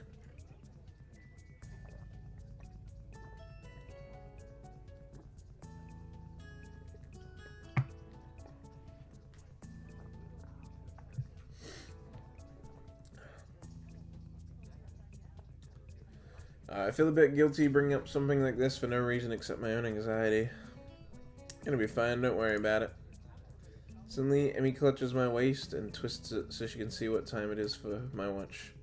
I feel a bit guilty bringing up something like this for no reason except my own anxiety. Gonna be fine, don't worry about it. Suddenly, Emmy clutches my waist and twists it so she can see what time it is for my watch.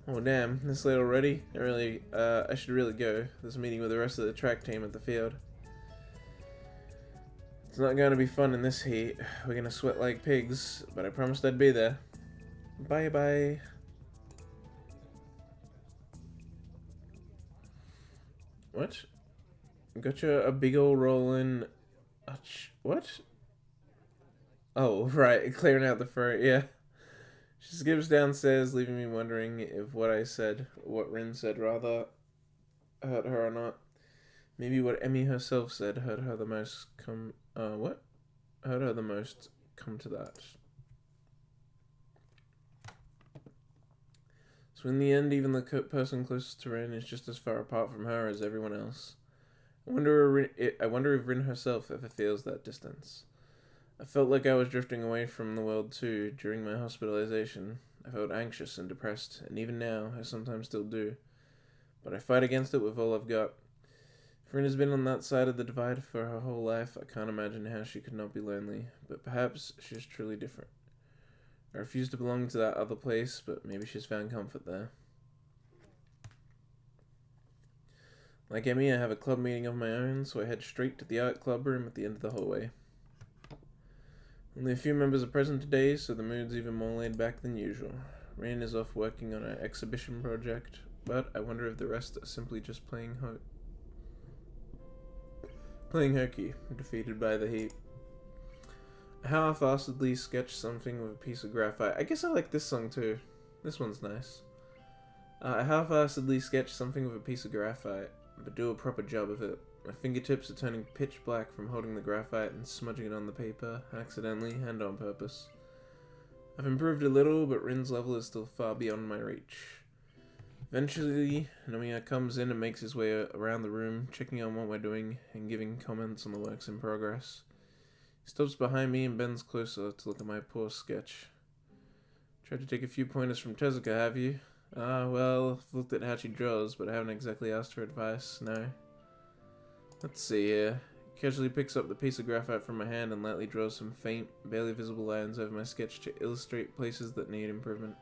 Oh damn, this late already? I should really go. There's a meeting with the rest of the track team at the field. It's not gonna be fun in this heat. We're gonna sweat like pigs, but I promised I'd be there. Bye bye. What? Gotcha a big ol' rollin'... What? Oh, right, clearing out the fur, yeah. She skips downstairs, leaving me wondering if what Rin said rather, hurt her or not. Maybe what Emmy herself said hurt her the most what? Hurt her the most, come to that. So in the end, even the person closest to Rin is just as far apart from her as everyone else. I wonder if Rin herself ever feels that distance. I felt like I was drifting away from the world too during my hospitalization. I felt anxious and depressed, and even now, I sometimes still do. But I fight against it with all I've got. If Rin has been on that side of the divide for her whole life, I can't imagine how she could not be lonely. But perhaps she's truly different. I refuse to belong to that other place, but maybe she's found comfort there. Like Emmy, I have a club meeting of my own, so I head straight to the art club room at the end of the hallway. Only a few members are present today, so the mood's even more laid back than usual. Rain is off working on an exhibition project, but I wonder if the rest are simply just playing hokey, defeated by the heat. I half-assedly sketch something with a piece of graphite. I guess I like this song too. This one's nice. I half-assedly sketch something with a piece of graphite, but do a proper job of it. My fingertips are turning pitch black from holding the graphite and smudging it on the paper, accidentally and on purpose. I've improved a little, but Rin's level is still far beyond my reach. Eventually, Nomiya comes in and makes his way around the room, checking on what we're doing and giving comments on the works in progress. He stops behind me and bends closer to look at my poor sketch. Tried to take a few pointers from Tezuka, have you? Well, I've looked at how she draws, but I haven't exactly asked for advice, no. Let's see here. He casually picks up the piece of graphite from my hand and lightly draws some faint, barely visible lines over my sketch to illustrate places that need improvement.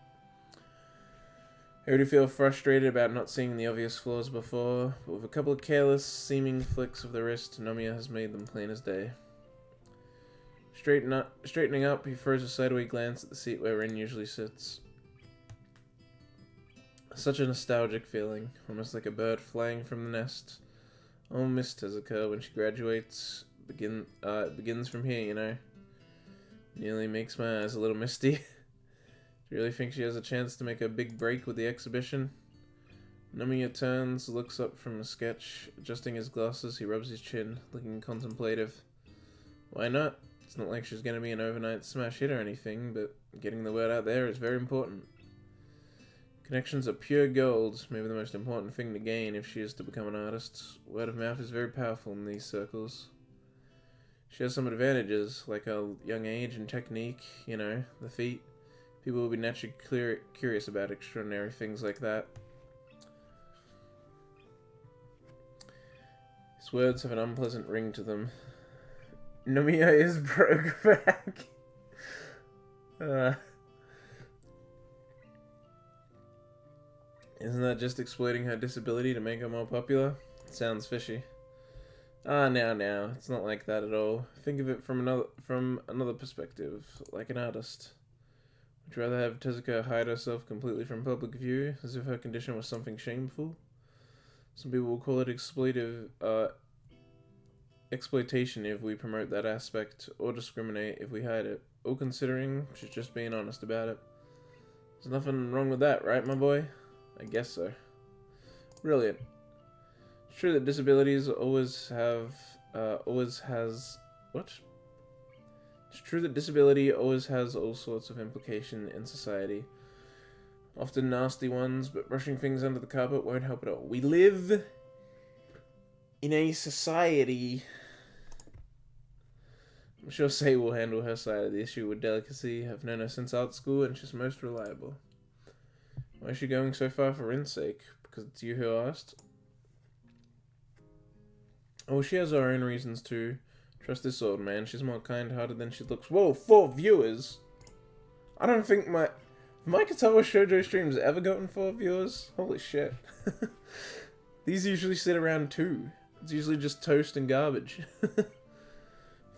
I already feel frustrated about not seeing the obvious flaws before, but with a couple of careless, seeming flicks of the wrist, Nomiya has made them plain as day. Straightening up, he throws a sideways glance at the seat where Rin usually sits. Such a nostalgic feeling, almost like a bird flying from the nest. Oh, Miss Tezuka, when she graduates, it begins from here, you know. Nearly makes my eyes a little misty. Do you really think she has a chance to make a big break with the exhibition? Nomiya turns, looks up from a sketch. Adjusting his glasses, he rubs his chin, looking contemplative. Why not? It's not like she's going to be an overnight smash hit or anything, but getting the word out there is very important. Connections are pure gold, maybe the most important thing to gain if she is to become an artist. Word of mouth is very powerful in these circles. She has some advantages, like her young age and technique, you know, the feat. People will be naturally curious about extraordinary things like that. His words have an unpleasant ring to them. Nomiya is broke back. Isn't that just exploiting her disability to make her more popular? It sounds fishy. Now, it's not like that at all. Think of it from another perspective, like an artist. Would you rather have Tezuka hide herself completely from public view, as if her condition was something shameful? Some people will call it exploitation if we promote that aspect, or discriminate if we hide it. All considering, she's just being honest about it. There's nothing wrong with that, right, my boy? I guess so. Brilliant. It's true that disabilities It's true that disability always has all sorts of implication in society. Often nasty ones, but brushing things under the carpet won't help at all. We live in a society. I'm sure Sei will handle her side of the issue with delicacy. I've known her since art school, and she's most reliable. Why is she going so far for Rin's sake? Because it's you who asked? Oh, she has her own reasons too. Trust this old man, she's more kind-hearted than she looks. Whoa, 4 viewers? I don't think my Katawa Shoujo streams ever gotten 4 viewers? Holy shit. These usually sit around 2. It's usually just toast and garbage.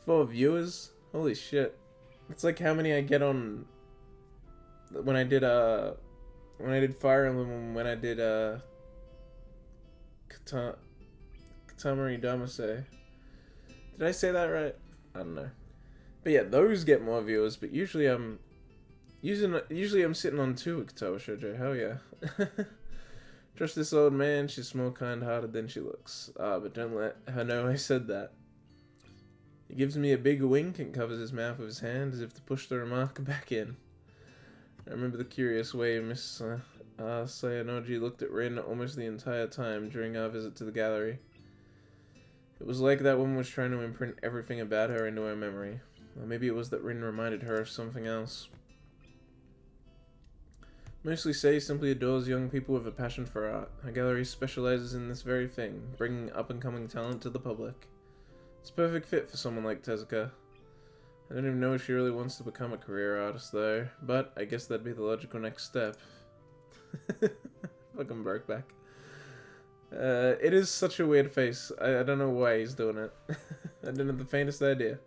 4 viewers? Holy shit. It's like how many I get on... When I did Fire Emblem, when I did, Katamari Damacy. Did I say that right? I don't know. But yeah, those get more viewers, but usually I'm sitting on 2 at Katawa Shoujo, hell yeah. Trust this old man, she's more kind-hearted than she looks. But don't let her know I said that. He gives me a big wink and covers his mouth with his hand as if to push the remark back in. I remember the curious way Miss Sayanoji looked at Rin almost the entire time during our visit to the gallery. It was like that woman was trying to imprint everything about her into her memory. Or maybe it was that Rin reminded her of something else. Mostly Sei simply adores young people with a passion for art. Her gallery specializes in this very thing, bringing up-and-coming talent to the public. It's a perfect fit for someone like Tezuka. I don't even know if she really wants to become a career artist, though, but I guess that'd be the logical next step. Fucking broke back. It is such a weird face. I don't know why he's doing it. I don't have the faintest idea.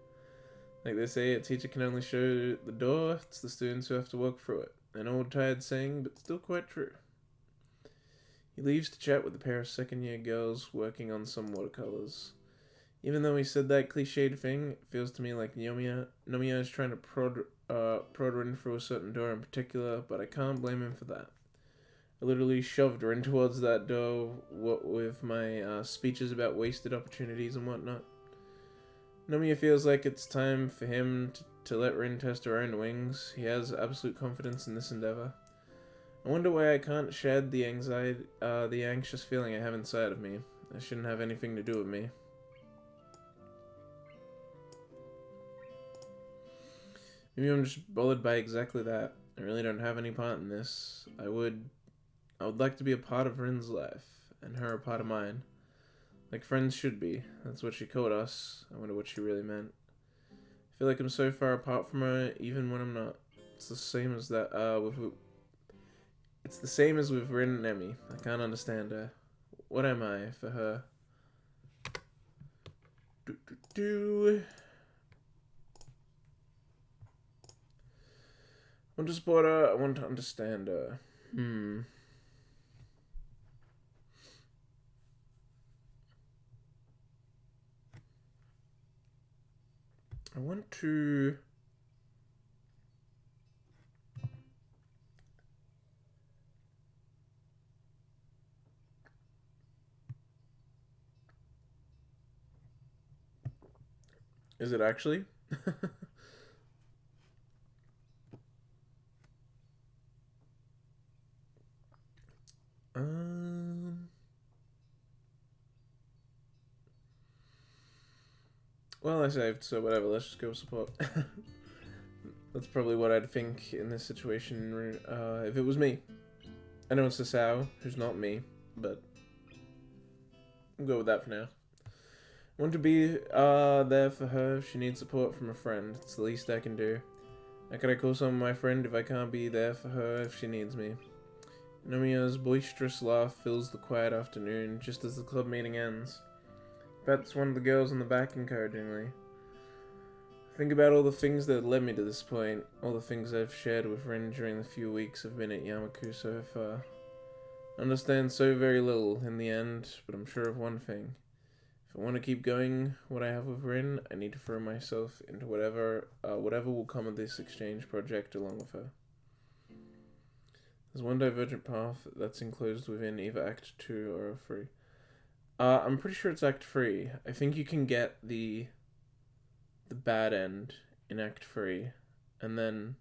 Like they say, a teacher can only show the door, it's the students who have to walk through it. An old tired saying, but still quite true. He leaves to chat with a pair of second-year girls working on some watercolors. Even though he said that cliched thing, it feels to me like Nomiya is trying to prod Rin through a certain door in particular, but I can't blame him for that. I literally shoved Rin towards that door with my speeches about wasted opportunities and whatnot. Nomiya feels like it's time for him to let Rin test her own wings. He has absolute confidence in this endeavor. I wonder why I can't shed the anxious feeling I have inside of me. It shouldn't have anything to do with me. Maybe I'm just bothered by exactly that. I really don't have any part in this. I would like to be a part of Rin's life, and her a part of mine. Like friends should be. That's what she called us. I wonder what she really meant. I feel like I'm so far apart from her, even when I'm not. It's the same as that, It's the same as with Rin and Emmy. I can't understand her. What am I for her? I want to support her, I want to understand her. I want to... Is it actually? um. Well, I saved, so whatever. Let's just go with support. That's probably what I'd think in this situation. If it was me, I know it's Sasao, who's not me, but I'll go with that for now. I want to be there for her if she needs support from a friend. It's the least I can do. How could I call someone my friend if I can't be there for her if she needs me? Nomiya's boisterous laugh fills the quiet afternoon just as the club meeting ends. Pats one of the girls on the back encouragingly. I think about all the things that led me to this point, all the things I've shared with Rin during the few weeks I've been at Yamaku so far. I understand so very little in the end, but I'm sure of one thing. If I want to keep going what I have with Rin, I need to throw myself into whatever will come of this exchange project along with her. There's one divergent path that's enclosed within either Act 2 or 3. I'm pretty sure it's Act 3. I think you can get the bad end in Act 3, and then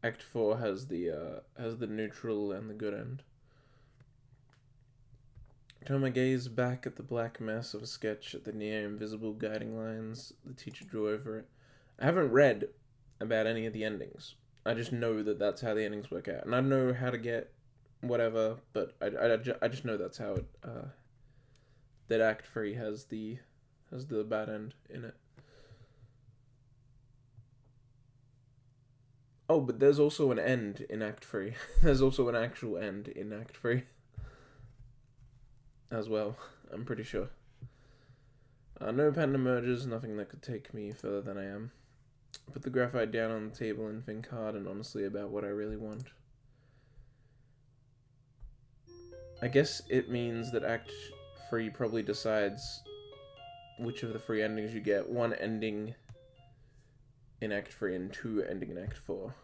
Act 4 has the neutral and the good end. I turn my gaze back at the black mess of a sketch at the near invisible guiding lines the teacher drew over it. I haven't read about any of the endings. I just know that that's how the endings work out, and I know how to get whatever, but I just know that's how it that Act 3 has the bad end in it. Oh, but there's also an end in Act 3. There's also an actual end in Act 3 as well, I'm pretty sure. No pattern emerges, nothing that could take me further than I am. I put the graphite down on the table and think hard and honestly about what I really want. I guess it means that Act 3 probably decides which of the 3 endings you get. 1 ending in Act 3 and 2 ending in Act 4.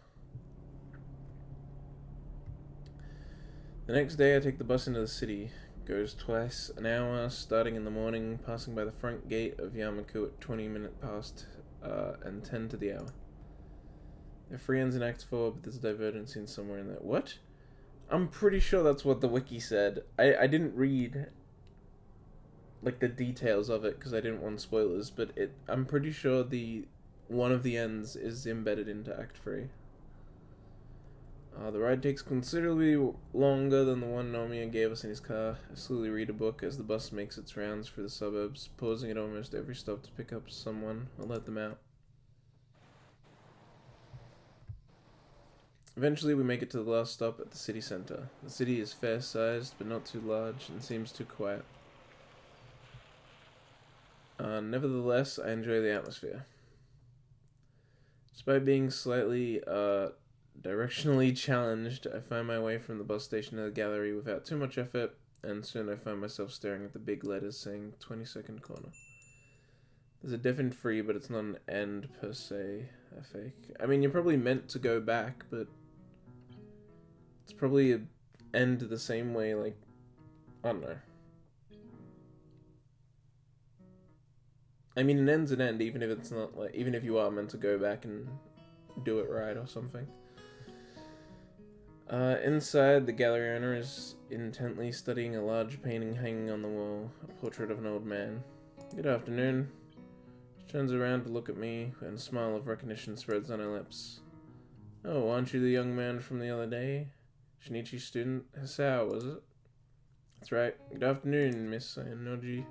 The next day I take the bus into the city. It goes twice an hour, starting in the morning, passing by the front gate of Yamaku at 20 minutes past and 10 to the hour. There are 3 ends in Act 4, but there's a divergence scene somewhere in there. What? I'm pretty sure that's what the wiki said. I didn't read like the details of it because I didn't want spoilers, but I'm pretty sure one of the ends is embedded into Act 3. The ride takes considerably longer than the one Nomiya gave us in his car. I slowly read a book as the bus makes its rounds through the suburbs, pausing at almost every stop to pick up someone or let them out. Eventually, we make it to the last stop at the city center. The city is fair-sized, but not too large, and seems too quiet. Nevertheless, I enjoy the atmosphere. Despite being slightly directionally challenged, I find my way from the bus station to the gallery without too much effort, and soon I find myself staring at the big letters saying 22nd corner. There's a definite free, but it's not an end per se, I think. I mean, you're probably meant to go back, but it's probably an end the same way, like, I don't know. I mean, an end's an end, even if it's not, like, even if you are meant to go back and do it right or something. Inside, the gallery owner is intently studying a large painting hanging on the wall, a portrait of an old man. Good afternoon. She turns around to look at me, and a smile of recognition spreads on her lips. Oh, aren't you the young man from the other day? Shinichi's student? Hisao, was it? That's right. Good afternoon, Miss Sayanoji.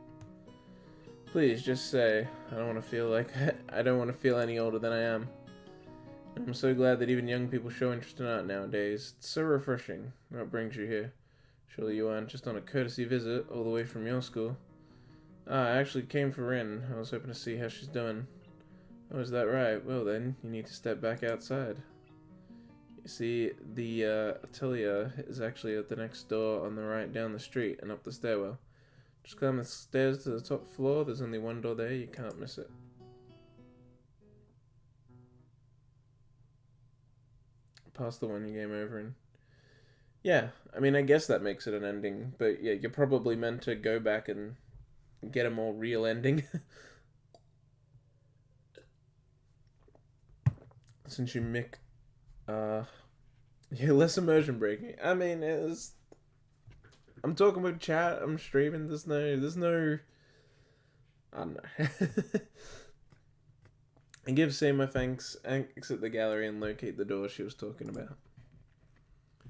Please, just say, I don't want to feel any older than I am. I'm so glad that even young people show interest in art nowadays. It's so refreshing. What brings you here? Surely you aren't just on a courtesy visit all the way from your school. I actually came for Rin. I was hoping to see how she's doing. Oh, is that right? Well then, you need to step back outside. You see, the atelier is actually at the next door on the right down the street and up the stairwell. Just climb the stairs to the top floor. There's only one door there. You can't miss it. Past the one you came over in. Yeah, I mean, I guess that makes it an ending, but yeah, you're probably meant to go back and get a more real ending. Since you yeah, less immersion breaking. I mean, I'm talking about chat. I'm streaming. There's no. I don't know. I give Say my thanks, exit the gallery, and locate the door she was talking about.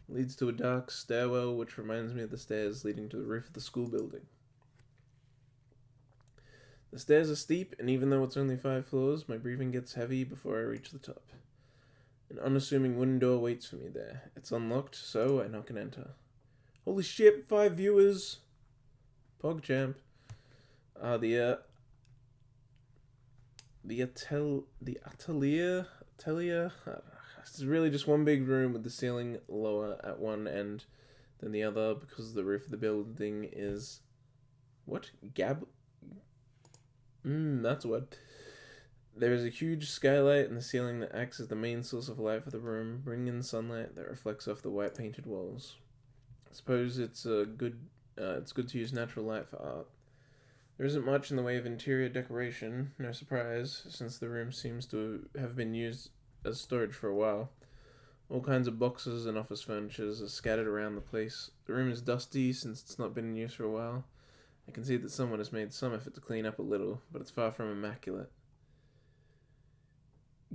Leads to a dark stairwell, which reminds me of the stairs leading to the roof of the school building. The stairs are steep, and even though it's only 5 floors, my breathing gets heavy before I reach the top. An unassuming wooden door waits for me there. It's unlocked, so I knock and enter. Holy shit, 5 viewers! PogChamp. The atelier. This is really just one big room with the ceiling lower at one end than the other because the roof of the building is what? That's what. There is a huge skylight in the ceiling that acts as the main source of light for the room, bringing in sunlight that reflects off the white painted walls. I suppose it's good to use natural light for art. There isn't much in the way of interior decoration, no surprise, since the room seems to have been used as storage for a while. All kinds of boxes and office furniture are scattered around the place. The room is dusty since it's not been in use for a while. I can see that someone has made some effort to clean up a little, but it's far from immaculate.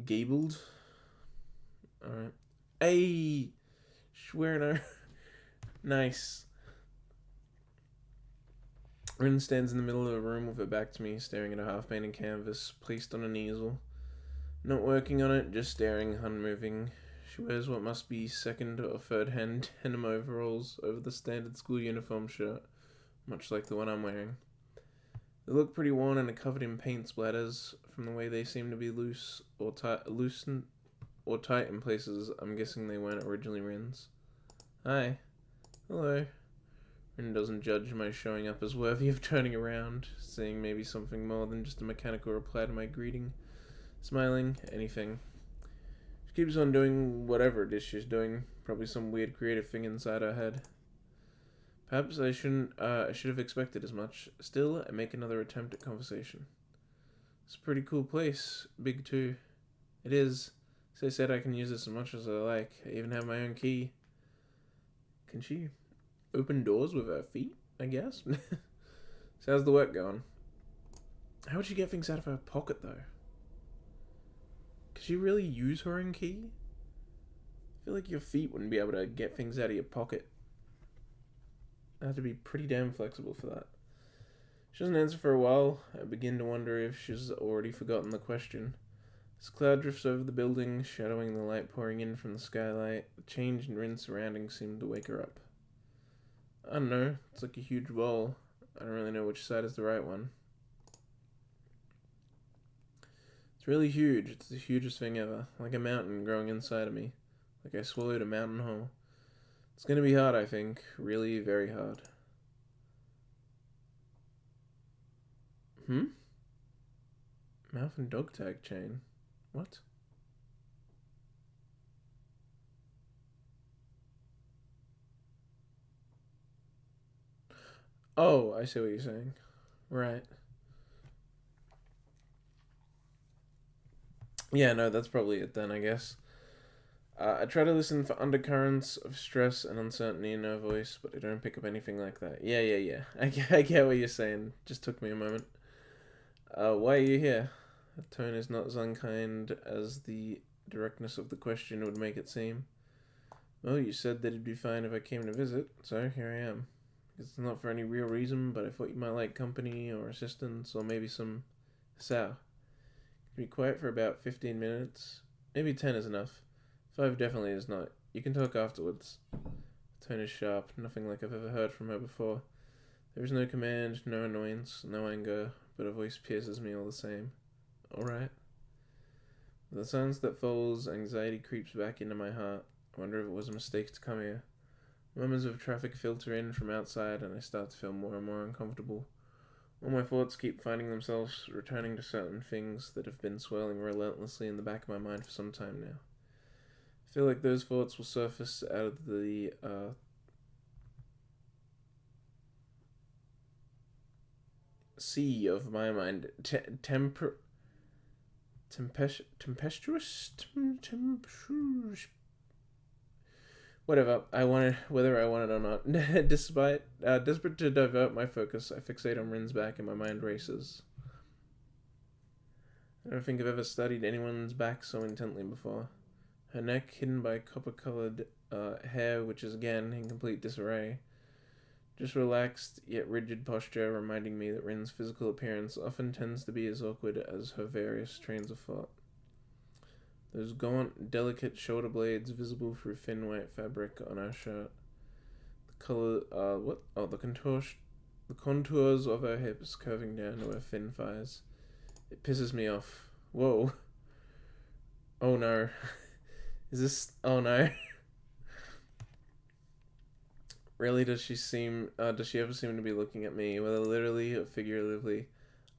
Gabled? Alright. Hey! Schwerner. Nice. Rin stands in the middle of a room with her back to me, staring at a half-painted canvas placed on an easel. Not working on it, just staring, unmoving. She wears what must be second or third hand denim overalls over the standard school uniform shirt, much like the one I'm wearing. They look pretty worn and are covered in paint splatters from the way they seem to be loose or tight in places. I'm guessing they weren't originally Rin's. Hi. Hello. Rin doesn't judge my showing up as worthy of turning around, saying maybe something more than just a mechanical reply to my greeting. Smiling, anything. She keeps on doing whatever it is she's doing, probably some weird creative thing inside her head. Perhaps I should have expected as much. Still, I make another attempt at conversation. It's a pretty cool place. Big too. It is. As I said, I can use this as much as I like. I even have my own key. Can she open doors with her feet, I guess? So how's the work going? How would she get things out of her pocket, though? Could she really use her own key? I feel like your feet wouldn't be able to get things out of your pocket. I have to be pretty damn flexible for that. She doesn't answer for a while. I begin to wonder if she's already forgotten the question. As cloud drifts over the building, shadowing the light pouring in from the skylight, the change in Rin's surroundings seemed to wake her up. I don't know, it's like a huge bowl. I don't really know which side is the right one. It's really huge. It's the hugest thing ever. Like a mountain growing inside of me. Like I swallowed a mountain whole. It's gonna be hard, I think. Really, very hard. Mouth and dog tag chain. What? Oh, I see what you're saying. Right. Yeah, no, that's probably it then, I guess. I try to listen for undercurrents of stress and uncertainty in her voice, but I don't pick up anything like that. Yeah. I get what you're saying. Just took me a moment. Why are you here? The tone is not as unkind as the directness of the question would make it seem. Well, you said that it'd be fine if I came to visit, so here I am. It's not for any real reason, but I thought you might like company or assistance or maybe some sow. Be quiet for about 15 minutes. Maybe 10 is enough. 5 definitely is not. You can talk afterwards. The tone is sharp, nothing like I've ever heard from her before. There is no command, no annoyance, no anger, but her voice pierces me all the same. Alright. With the silence that follows, anxiety creeps back into my heart. I wonder if it was a mistake to come here. Murmurs of traffic filter in from outside, and I start to feel more and more uncomfortable. All my thoughts keep finding themselves returning to certain things that have been swirling relentlessly in the back of my mind for some time now. I feel like those thoughts will surface out of the sea of my mind tempestuous? Whatever, whether I want it or not. Despite, desperate to divert my focus, I fixate on Rin's back and my mind races. I don't think I've ever studied anyone's back so intently before. Her neck hidden by copper-colored hair, which is again in complete disarray. Just relaxed yet rigid posture, reminding me that Rin's physical appearance often tends to be as awkward as her various trains of thought. Those gaunt, delicate shoulder blades visible through thin white fabric on our shirt. The color, the contours of her hips curving down to her thin thighs. It pisses me off. Whoa. Oh no. Oh no. Really, does she ever seem to be looking at me, whether literally or figuratively?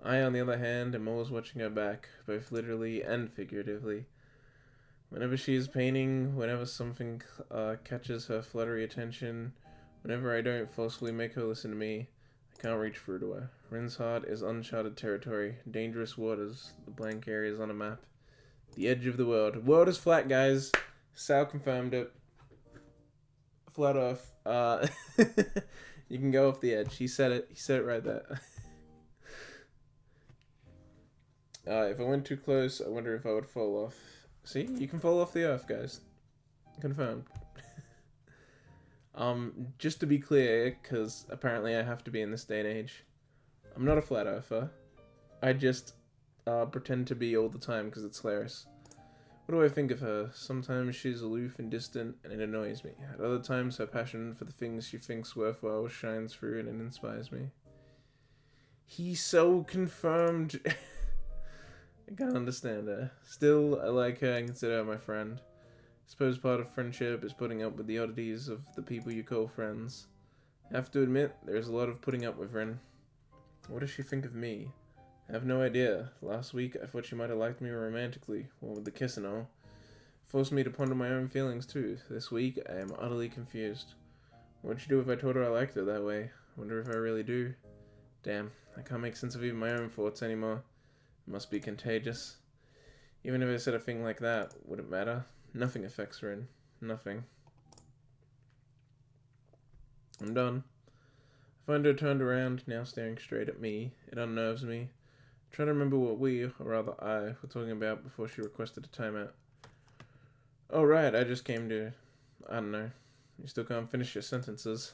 I, on the other hand, am always watching her back, both literally and figuratively. Whenever she is painting, whenever something catches her fluttery attention, whenever I don't forcefully make her listen to me, I can't reach through to her. Rin's heart is uncharted territory, dangerous waters, the blank areas on a map. The edge of the world. The world is flat, guys. Sal confirmed it. Flat Earth. You can go off the edge. He said it. He said it right there. If I went too close, I wonder if I would fall off. See? You can fall off the Earth, guys. Confirmed. Just to be clear, because apparently I have to be in this day and age, I'm not a flat earther. I just pretend to be all the time because it's hilarious. What do I think of her? Sometimes she's aloof and distant, and it annoys me. At other times, her passion for the things she thinks worthwhile shines through and it inspires me. He's so confirmed. I can't understand her. Still, I like her and consider her my friend. I suppose part of friendship is putting up with the oddities of the people you call friends. I have to admit, there's a lot of putting up with Rin. What does she think of me? I have no idea. Last week, I thought she might have liked me romantically, well, with the kiss and all. Forced me to ponder my own feelings, too. This week, I am utterly confused. What would she do if I told her I liked her that way? I wonder if I really do. Damn, I can't make sense of even my own thoughts anymore. It must be contagious. Even if I said a thing like that, would it matter? Nothing affects Rin. Nothing. I'm done. I find her turned around, now staring straight at me. It unnerves me. I try to remember what we, or rather I, were talking about before she requested a timeout. Oh right, I just came to... I don't know. You still can't finish your sentences.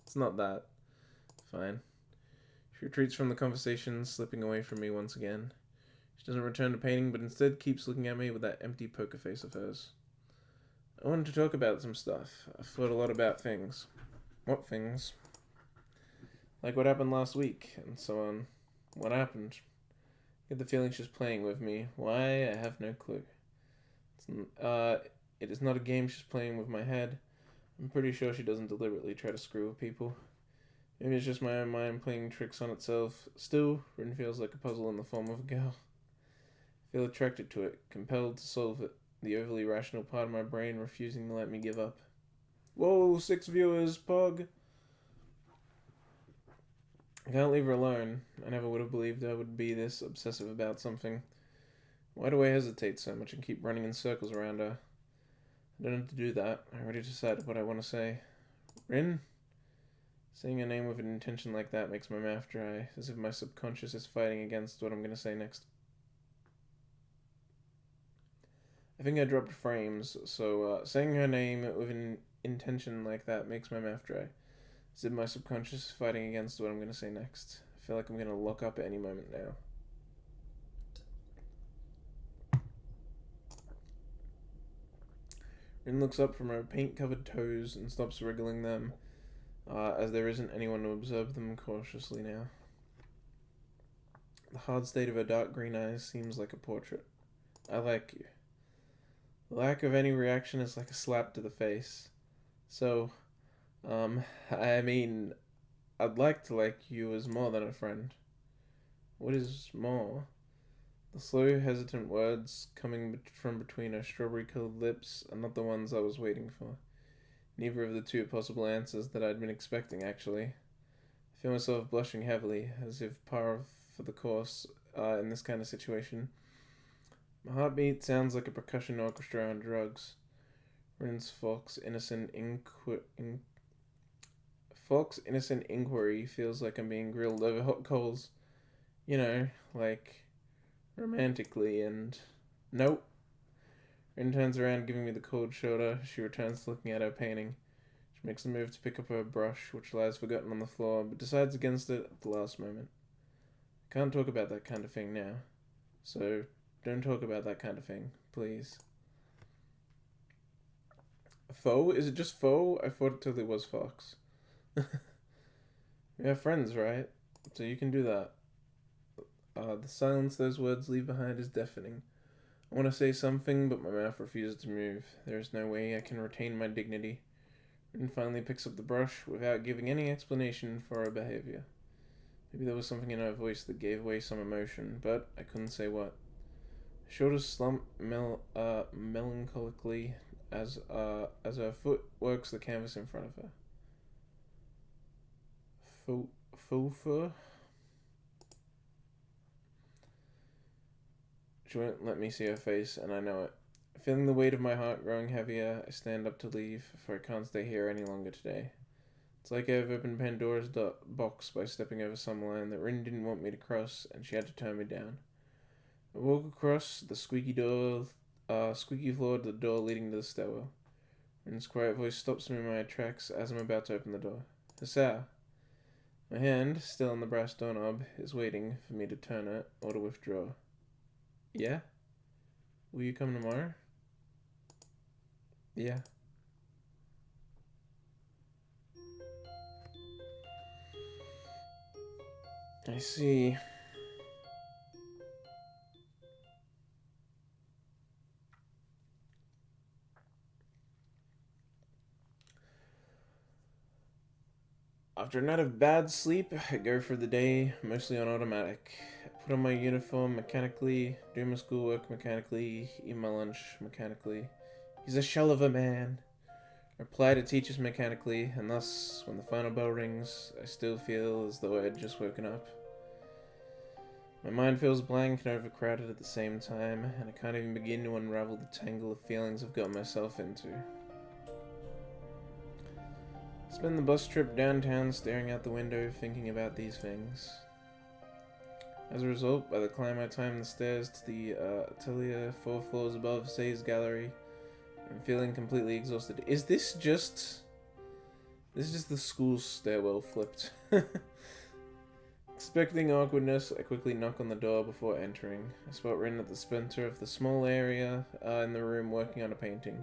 It's not that. Fine. She retreats from the conversation, slipping away from me once again. She doesn't return to painting, but instead keeps looking at me with that empty poker face of hers. I wanted to talk about some stuff. I've thought a lot about things. What things? Like what happened last week, and so on. What happened? I get the feeling she's playing with me. Why? I have no clue. It is not a game she's playing with my head. I'm pretty sure she doesn't deliberately try to screw with people. Maybe it's just my own mind playing tricks on itself. Still, Rin feels like a puzzle in the form of a girl. I feel attracted to it, compelled to solve it, the overly rational part of my brain refusing to let me give up. Whoa, 6 viewers, Pog! I can't leave her alone. I never would have believed I would be this obsessive about something. Why do I hesitate so much and keep running in circles around her? I don't have to do that. I already decided what I want to say. Rin? Saying her name with an intention like that makes my mouth dry, as if my subconscious is fighting against what I'm going to say next. I think I dropped frames, so saying her name with an intention like that makes my mouth dry. As if my subconscious is fighting against what I'm going to say next. I feel like I'm going to lock up at any moment now. Rin looks up from her paint-covered toes and stops wriggling them, as there isn't anyone to observe them cautiously now. The hard state of her dark green eyes seems like a portrait. I like you. The lack of any reaction is like a slap to the face. So, I mean, I'd like to like you as more than a friend. What is more? The slow, hesitant words coming from between her strawberry-colored lips are not the ones I was waiting for. Neither of the two possible answers that I'd been expecting, actually. I feel myself blushing heavily, as if par for the course in this kind of situation. My heartbeat sounds like a percussion orchestra on drugs. Rin's Fox innocent inquiry feels like I'm being grilled over hot coals. You know, like romantically, and nope. Rin turns around, giving me the cold shoulder. She returns to looking at her painting. She makes a move to pick up her brush, which lies forgotten on the floor, but decides against it at the last moment. I can't talk about that kind of thing now. So, don't talk about that kind of thing, please. Foe? Is it just foe? I thought it totally was Fox. We have friends, right? So you can do that. The silence those words leave behind is deafening. I want to say something, but my mouth refuses to move. There is no way I can retain my dignity. Rin finally picks up the brush without giving any explanation for her behavior. Maybe there was something in her voice that gave away some emotion, but I couldn't say what. Her shoulders slump melancholically as her foot works the canvas in front of her. Faux. She won't let me see her face, and I know it. Feeling the weight of my heart growing heavier, I stand up to leave, for I can't stay here any longer today. It's like I've opened Pandora's box by stepping over some line that Rin didn't want me to cross, and she had to turn me down. I walk across the squeaky floor to the door leading to the stairwell. Rin's quiet voice stops me in my tracks as I'm about to open the door. Hissa! My hand, still on the brass doorknob, is waiting for me to turn it or to withdraw. Yeah? Will you come tomorrow? Yeah. I see. After a night of bad sleep, I go for the day, mostly on automatic. I put on my uniform mechanically, do my schoolwork mechanically, eat my lunch mechanically. He's a shell of a man. I reply to teachers mechanically, and thus, when the final bell rings, I still feel as though I had just woken up. My mind feels blank and overcrowded at the same time, and I can't even begin to unravel the tangle of feelings I've got myself into. Spend the bus trip downtown staring out the window thinking about these things. As a result, by the time I climb the stairs to the atelier 4 floors above Say's gallery, I'm feeling completely exhausted. Is this just... This is just the school stairwell flipped. Expecting awkwardness, I quickly knock on the door before entering. I spot Rin at the center of the small area in the room working on a painting.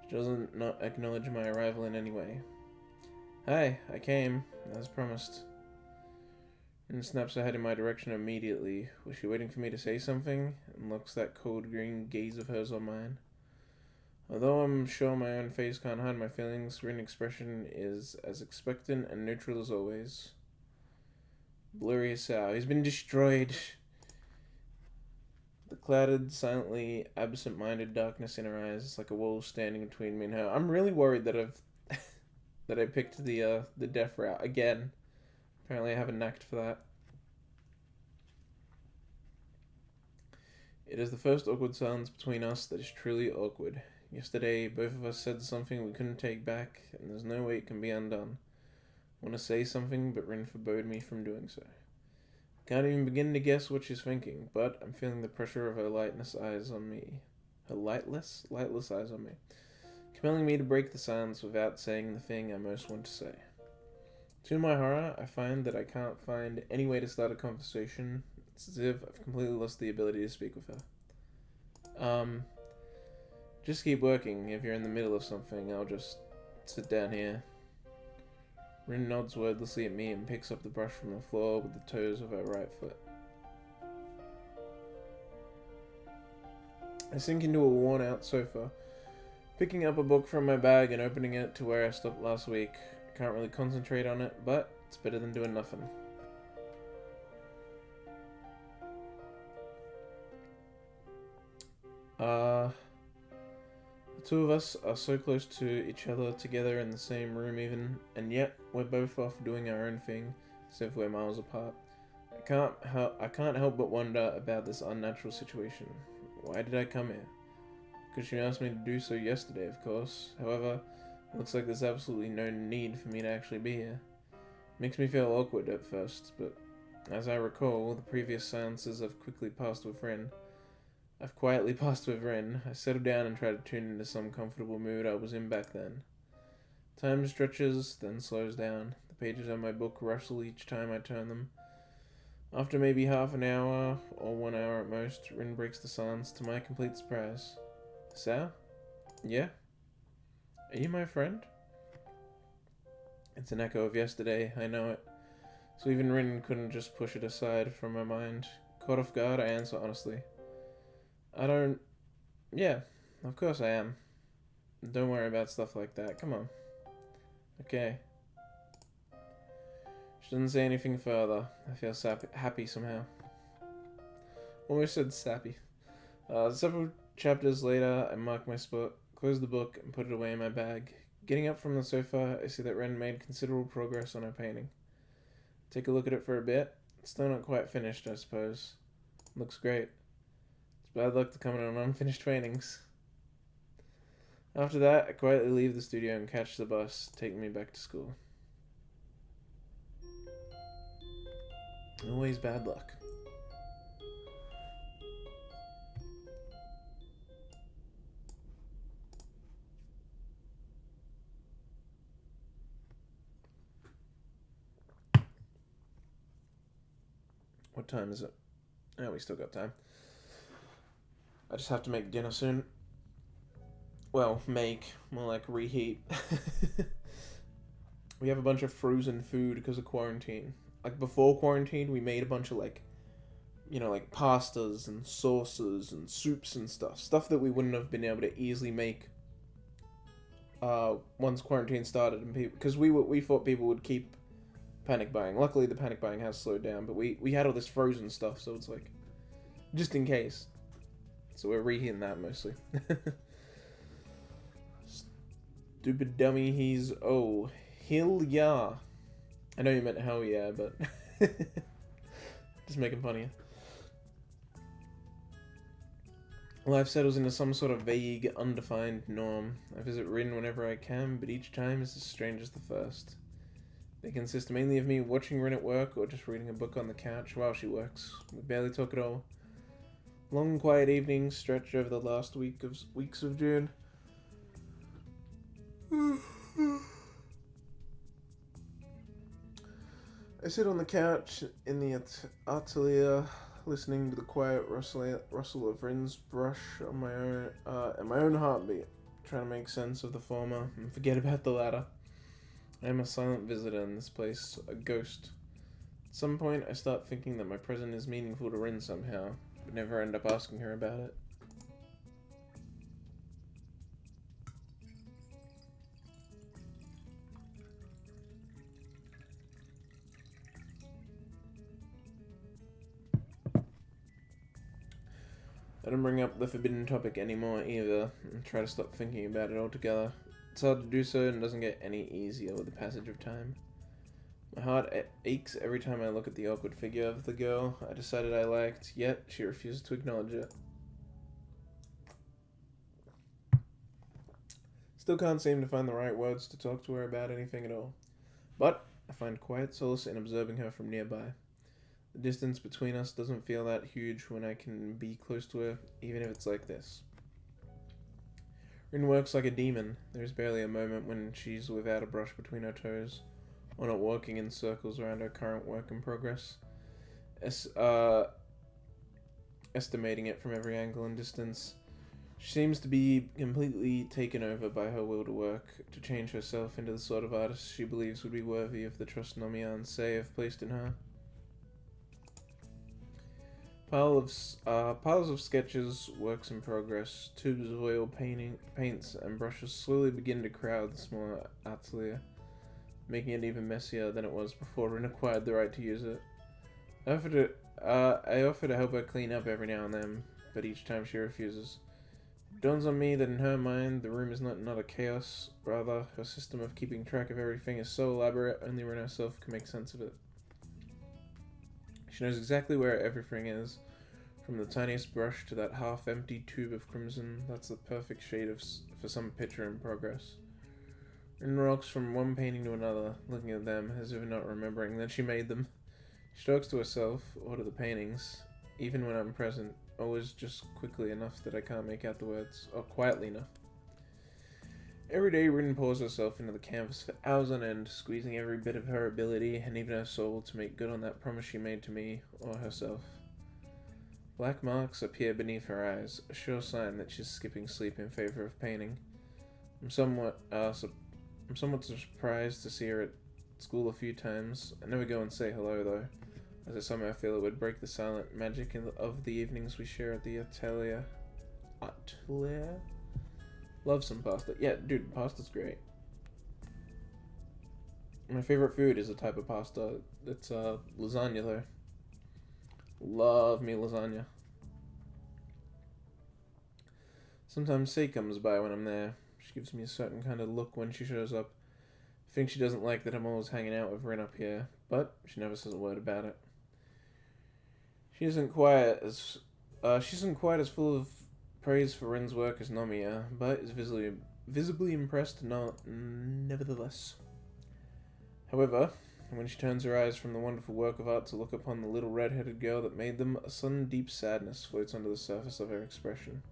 She doesn't not acknowledge my arrival in any way. Hi, I came, as promised. Rin snaps her head in my direction immediately. Was she waiting for me to say something? And looks that cold green gaze of hers on mine. Although I'm sure my own face can't hide my feelings, Rin's expression is as expectant and neutral as always. Blurry as sow. He's been destroyed. The clouded, silently absent-minded darkness in her eyes is like a wall standing between me and her. I'm really worried that I picked the death route again. Apparently I have a knack for that. It is the first awkward silence between us that is truly awkward. Yesterday, both of us said something we couldn't take back, and there's no way it can be undone. I want to say something, but Rin forbade me from doing so. Can't even begin to guess what she's thinking, but I'm feeling the pressure of her lightless eyes on me. Her lightless eyes on me. Compelling me to break the silence without saying the thing I most want to say. To my horror, I find that I can't find any way to start a conversation. It's as if I've completely lost the ability to speak with her. Just keep working. If you're in the middle of something, I'll just sit down here. Rin nods wordlessly at me and picks up the brush from the floor with the toes of her right foot. I sink into a worn-out sofa, picking up a book from my bag and opening it to where I stopped last week. I can't really concentrate on it, but it's better than doing nothing. The two of us are so close to each other, together in the same room even, and yet we're both off doing our own thing, as if we're miles apart. I can't help but wonder about this unnatural situation. Why did I come here? Because she asked me to do so yesterday, of course. However, it looks like there's absolutely no need for me to actually be here. Makes me feel awkward at first, but as I recall, the previous seances I've quietly passed with Rin. I settle down and try to tune into some comfortable mood I was in back then. Time stretches, then slows down. The pages of my book rustle each time I turn them. After maybe half an hour, or 1 hour at most, Rin breaks the silence to my complete surprise. Sal? Yeah? Are you my friend? It's an echo of yesterday, I know it. So even Rin couldn't just push it aside from my mind. Caught off guard, I answer honestly. Yeah, of course I am. Don't worry about stuff like that, come on. Okay. She doesn't say anything further. I feel happy somehow. Almost said sappy. Several chapters later, I mark my spot, close the book, and put it away in my bag. Getting up from the sofa, I see that Ren made considerable progress on her painting. Take a look at it for a bit. It's still not quite finished, I suppose. Looks great. It's bad luck to comment on unfinished paintings. After that, I quietly leave the studio and catch the bus, taking me back to school. Always bad luck. What time is it? Oh, we still got time. I just have to make dinner soon. Well, more like reheat. We have a bunch of frozen food because of quarantine. Like, before quarantine, we made a bunch of, like pastas and sauces and soups and stuff. Stuff that we wouldn't have been able to easily make once quarantine started. And because we thought people would keep panic buying. Luckily, the panic buying has slowed down, but we had all this frozen stuff, so it's like, just in case. So we're reheating that mostly. Stupid dummy, he's hell yeah. I know you meant hell yeah, but just making fun of you. Life settles into some sort of vague, undefined norm. I visit Rin whenever I can, but each time is as strange as the first. They consist mainly of me watching Rin at work or just reading a book on the couch while she works. We barely talk at all. Long, quiet evenings stretch over the last weeks of June. I sit on the couch in the atelier, listening to the quiet rustle of Rin's brush on my own, and my own heartbeat, trying to make sense of the former and forget about the latter. I am a silent visitor in this place, a ghost. At some point, I start thinking that my presence is meaningful to Rin somehow, but never end up asking her about it. I don't bring up the forbidden topic anymore either, and try to stop thinking about it altogether. It's hard to do so and doesn't get any easier with the passage of time. My heart aches every time I look at the awkward figure of the girl I decided I liked, yet she refuses to acknowledge it. Still can't seem to find the right words to talk to her about anything at all. But I find quiet solace in observing her from nearby. The distance between us doesn't feel that huge when I can be close to her, even if it's like this. Rin works like a demon. There's barely a moment when she's without a brush between her toes, or not walking in circles around her current work in progress. Estimating it from every angle and distance, she seems to be completely taken over by her will to work, to change herself into the sort of artist she believes would be worthy of the trust Nomiya and Sei have placed in her. Piles of sketches, works in progress, tubes of oil paints, and brushes slowly begin to crowd the smaller atelier, making it even messier than it was before Rin acquired the right to use it. I offer to help her clean up every now and then, but each time she refuses. It dawns on me that in her mind, the room is not a chaos, rather, her system of keeping track of everything is so elaborate, only Rin herself can make sense of it. She knows exactly where everything is, From the tiniest brush to that half-empty tube of crimson, that's the perfect shade for some picture in progress. Rin rocks from one painting to another, looking at them as if not remembering that she made them. She talks to herself, or to the paintings, even when I'm present, always just quickly enough that I can't make out the words, or quietly enough. Every day, Rin pours herself into the canvas for hours on end, squeezing every bit of her ability and even her soul to make good on that promise she made to me, or herself. Black marks appear beneath her eyes, a sure sign that she's skipping sleep in favor of painting. I'm somewhat surprised to see her at school a few times. I never go and say hello, though, as I somehow feel it would break the silent magic of the evenings we share at the atelier. Atelier? Love some pasta. Yeah, dude, pasta's great. My favorite food is a type of pasta. It's lasagna, though. Love me lasagna. Sometimes Say comes by when I'm there. She gives me a certain kind of look when she shows up. I think she doesn't like that I'm always hanging out with Rin up here, but she never says a word about it. She isn't quite as full of praise for Rin's work as Nomiya, but is visibly impressed nevertheless. However, when she turns her eyes from the wonderful work of art to look upon the little red-headed girl that made them, a sudden deep sadness floats under the surface of her expression.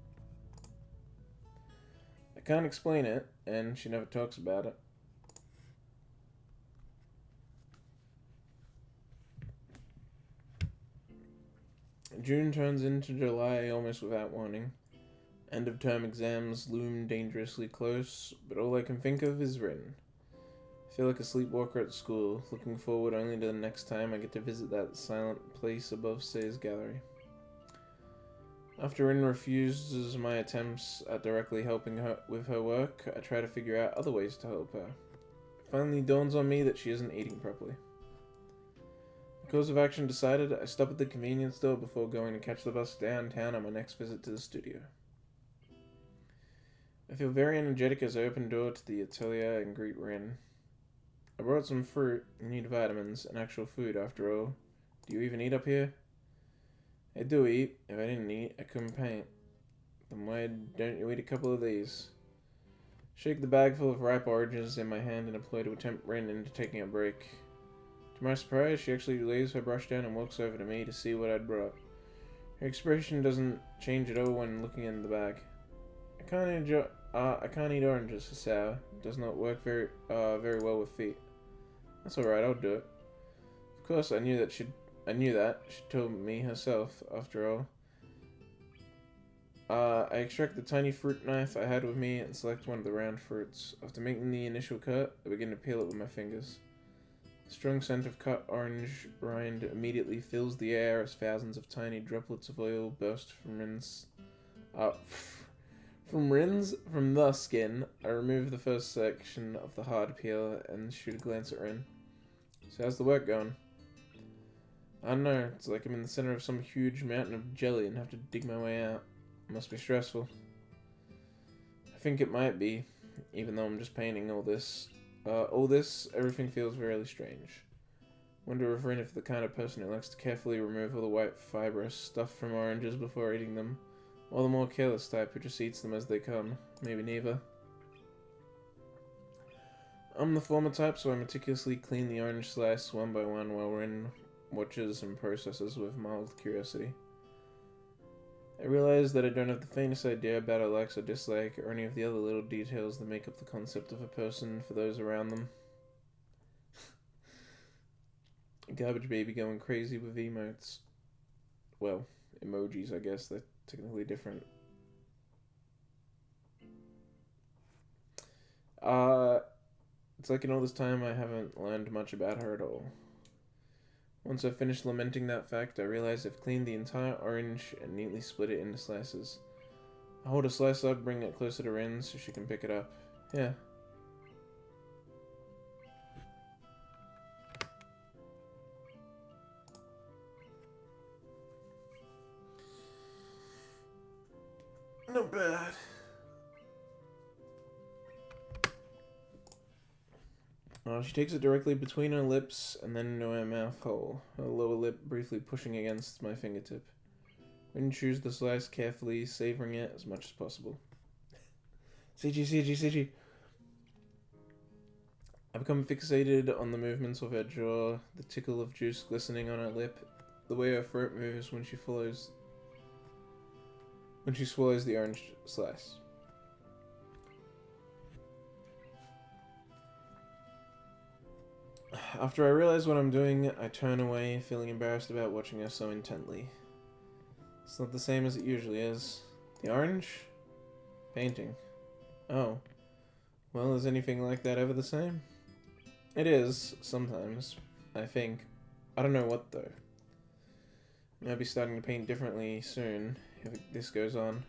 I can't explain it, and she never talks about it. June turns into July almost without warning. End of term exams loom dangerously close, but all I can think of is Rin. I feel like a sleepwalker at school, looking forward only to the next time I get to visit that silent place above Say's gallery. After Rin refuses my attempts at directly helping her with her work, I try to figure out other ways to help her. It finally dawns on me that she isn't eating properly. The course of action decided, I stop at the convenience store before going to catch the bus downtown on my next visit to the studio. I feel very energetic as I open the door to the atelier and greet Rin. I brought some fruit. You need vitamins and actual food, after all. Do you even eat up here? I do eat. If I didn't eat, I couldn't paint. Then why don't you eat a couple of these? Shake the bag full of ripe oranges in my hand and employ to tempt Rin into taking a break. To my surprise, she actually lays her brush down and walks over to me to see what I'd brought. Her expression doesn't change at all when looking in the bag. I can't eat oranges, it's sour. It does not work very well with feet. That's alright, I'll do it. Of course, I knew that. She told me herself, after all. I extract the tiny fruit knife I had with me and select one of the round fruits. After making the initial cut, I begin to peel it with my fingers. The strong scent of cut orange rind immediately fills the air as thousands of tiny droplets of oil burst from the skin. I remove the first section of the hard peel and shoot a glance at Rin. So how's the work going? I don't know, it's like I'm in the center of some huge mountain of jelly and have to dig my way out. It must be stressful. I think it might be, even though I'm just painting all this, everything feels very strange. Wonder if Rin is the kind of person who likes to carefully remove all the white fibrous stuff from oranges before eating them, or the more careless type who just eats them as they come. Maybe neither. I'm the former type, so I meticulously clean the orange slice one by one while Rin watches and processes with mild curiosity. I realize that I don't have the faintest idea about her likes or dislike, or any of the other little details that make up the concept of a person for those around them. Garbage baby going crazy with emotes. Well, emojis, I guess. They're technically different. It's like in all this time I haven't learned much about her at all. Once I've finished lamenting that fact, I realize I've cleaned the entire orange and neatly split it into slices. I hold a slice up, bring it closer to Rin so she can pick it up. Yeah. Not bad. She takes it directly between her lips and then into her mouth hole, her lower lip briefly pushing against my fingertip. Then choose the slice carefully, savoring it as much as possible. CG. I become fixated on the movements of her jaw, the tickle of juice glistening on her lip, the way her throat moves when she swallows the orange slice. After I realize what I'm doing, I turn away, feeling embarrassed about watching her so intently. It's not the same as it usually is. The orange? Painting. Oh. Well, is anything like that ever the same? It is, sometimes, I think. I don't know what, though. I might be starting to paint differently soon, if this goes on.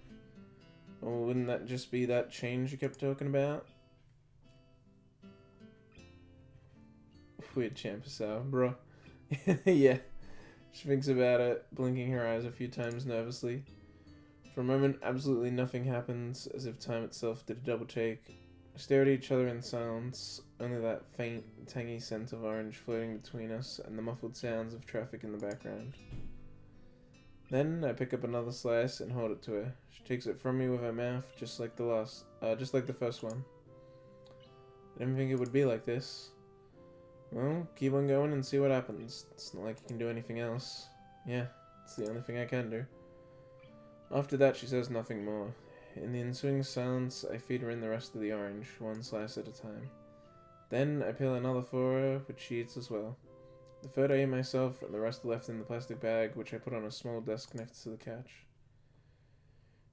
Or wouldn't that just be that change you kept talking about? Weird Champasau, bro. Yeah. She thinks about it, blinking her eyes a few times nervously. For a moment, absolutely nothing happens, as if time itself did a double take. We stare at each other in silence, only that faint, tangy scent of orange floating between us and the muffled sounds of traffic in the background. Then I pick up another slice and hold it to her. She takes it from me with her mouth, just like the first one. I didn't think it would be like this. Well, keep on going and see what happens. It's not like you can do anything else. Yeah, it's the only thing I can do. After that, she says nothing more. In the ensuing silence, I feed her in the rest of the orange, one slice at a time. Then I peel another for her, which she eats as well. The third I eat myself, and the rest are left in the plastic bag, which I put on a small desk next to the couch.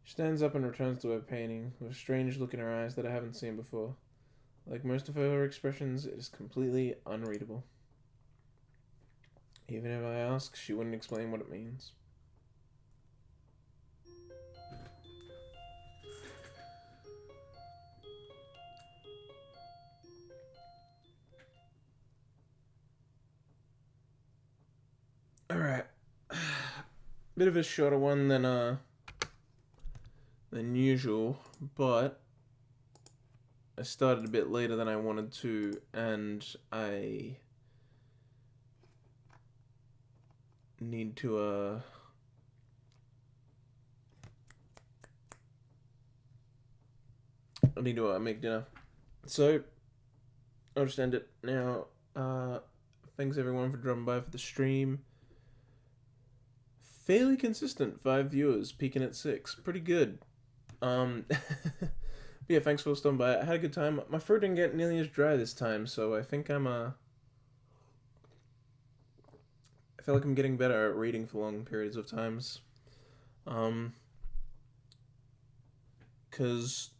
She stands up and returns to her painting, with a strange look in her eyes that I haven't seen before. Like most of her expressions, it is completely unreadable. Even if I ask, she wouldn't explain what it means. Alright. Bit of a shorter one than usual, but I started a bit later than I wanted to, and I need to make dinner. So I'll just end it now. Thanks everyone for dropping by for the stream. Fairly consistent, 5 viewers, peaking at 6. Pretty good. Yeah, thanks for stopping by. I had a good time. My throat didn't get nearly as dry this time, so I think I feel like I'm getting better at reading for long periods of times. Because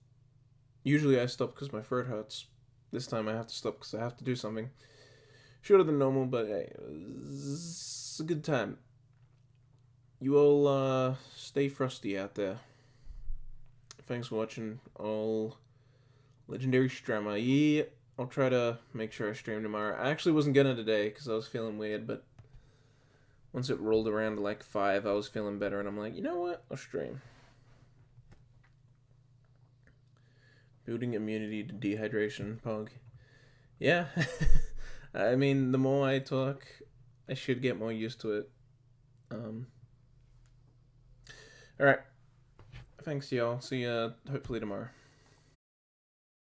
usually I stop because my throat hurts. This time I have to stop because I have to do something. Shorter than normal, but hey, it's a good time. You all stay frosty out there. Thanks for watching all legendary streamer. Yeah, I'll try to make sure I stream tomorrow. I actually wasn't gonna today because I was feeling weird, but once it rolled around to like 5, I was feeling better, and I'm like, you know what? I'll stream. Building immunity to dehydration, Pog. Yeah. I mean, the more I talk, I should get more used to it. Alright. Thanks, y'all. See ya hopefully tomorrow.